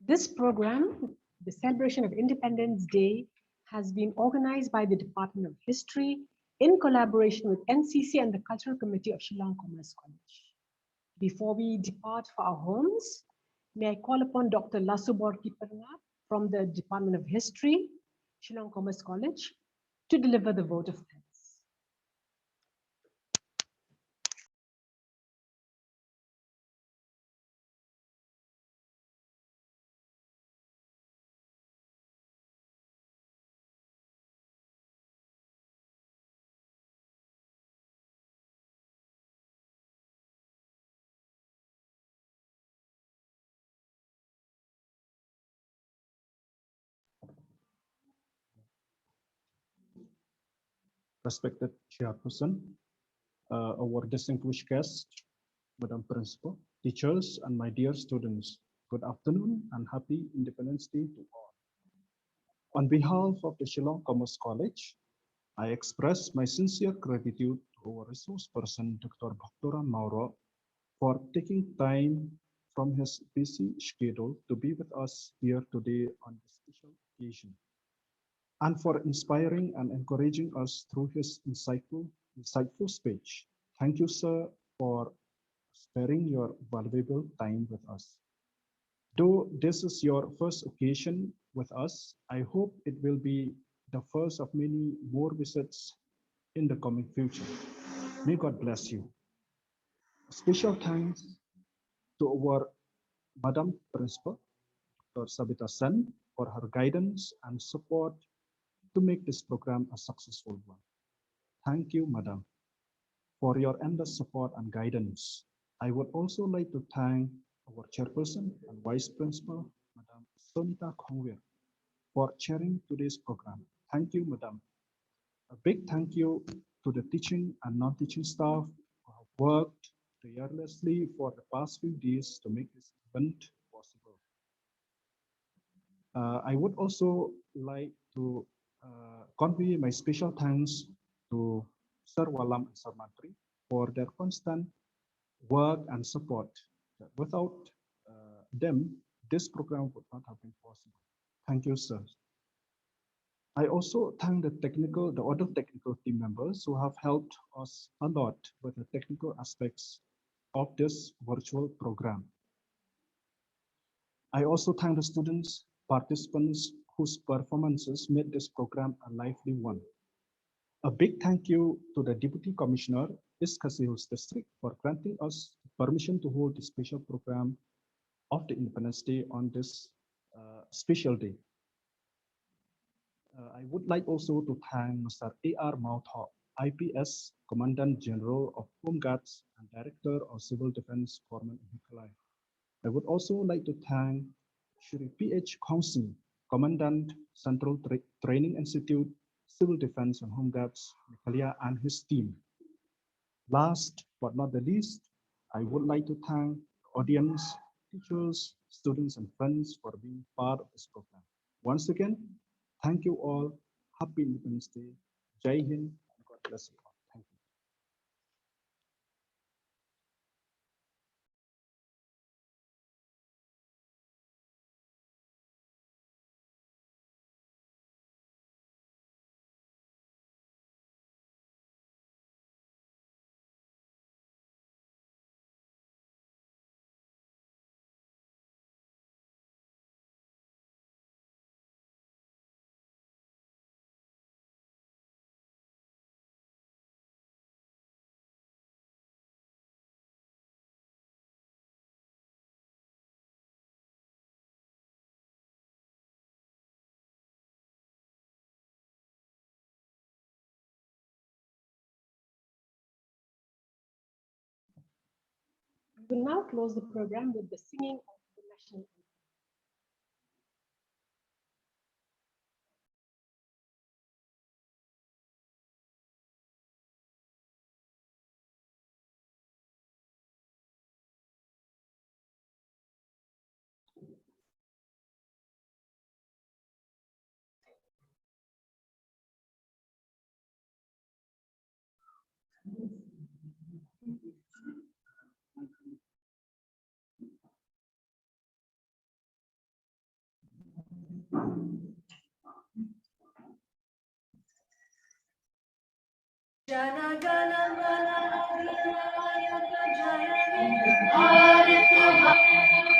This program, the celebration of Independence Day, has been organized by the Department of History in collaboration with NCC and the Cultural Committee of Shillong Commerce College. Before we depart for our homes, may I call upon Dr. Lasubor Kiparnap from the Department of History, Shillong Commerce College, to deliver the vote of thanks. Respected Chairperson, our distinguished guests, Madam Principal, teachers, and my dear students, good afternoon and happy Independence Day to all. On behalf of the Shillong Commerce College, I express my sincere gratitude to our resource person, Dr. Bhaktoran Mauro, for taking time from his busy schedule to be with us here today on this special occasion, and for inspiring and encouraging us through his insightful speech. Thank you, sir, for sparing your valuable time with us. Though this is your first occasion with us, I hope it will be the first of many more visits in the coming future. May God bless you. Special thanks to our Madam Principal, Dr. Sabita Sen, for her guidance and support to make this program a successful one. Thank you, Madam, for your endless support and guidance. I would also like to thank our Chairperson and Vice Principal, Madam Sonita Khongwir, for chairing today's program. Thank you, Madam. A big thank you to the teaching and non-teaching staff who have worked tirelessly for the past few days to make this event possible. I would also like to convey my special thanks to Sir Walam and Sir Mantri for their constant work and support. Without them, this program would not have been possible. Thank you, sir. I also thank the other technical team members who have helped us a lot with the technical aspects of this virtual program. I also thank the students, participants whose performances made this program a lively one. A big thank you to the Deputy Commissioner, East Khasi Hills District, for granting us permission to hold this special program of the Independence Day on this special day. I would like also to thank Mr. A.R. Mautho, IPS Commandant General of Home Guards and Director of Civil Defense Government of Hikalai. I would also like to thank Shri P.H. Kongsi, Commandant Central Training Institute, Civil Defense and Home Guards, Meghalaya, and his team. Last but not the least, I would like to thank the audience, teachers, students, and friends for being part of this program. Once again, thank you all. Happy Independence Day. Jai Hind, and God bless you all. Thank you. We will now close the program with the singing of the national anthem. Jana Gana Mana Adinayaka Jaya He Bharat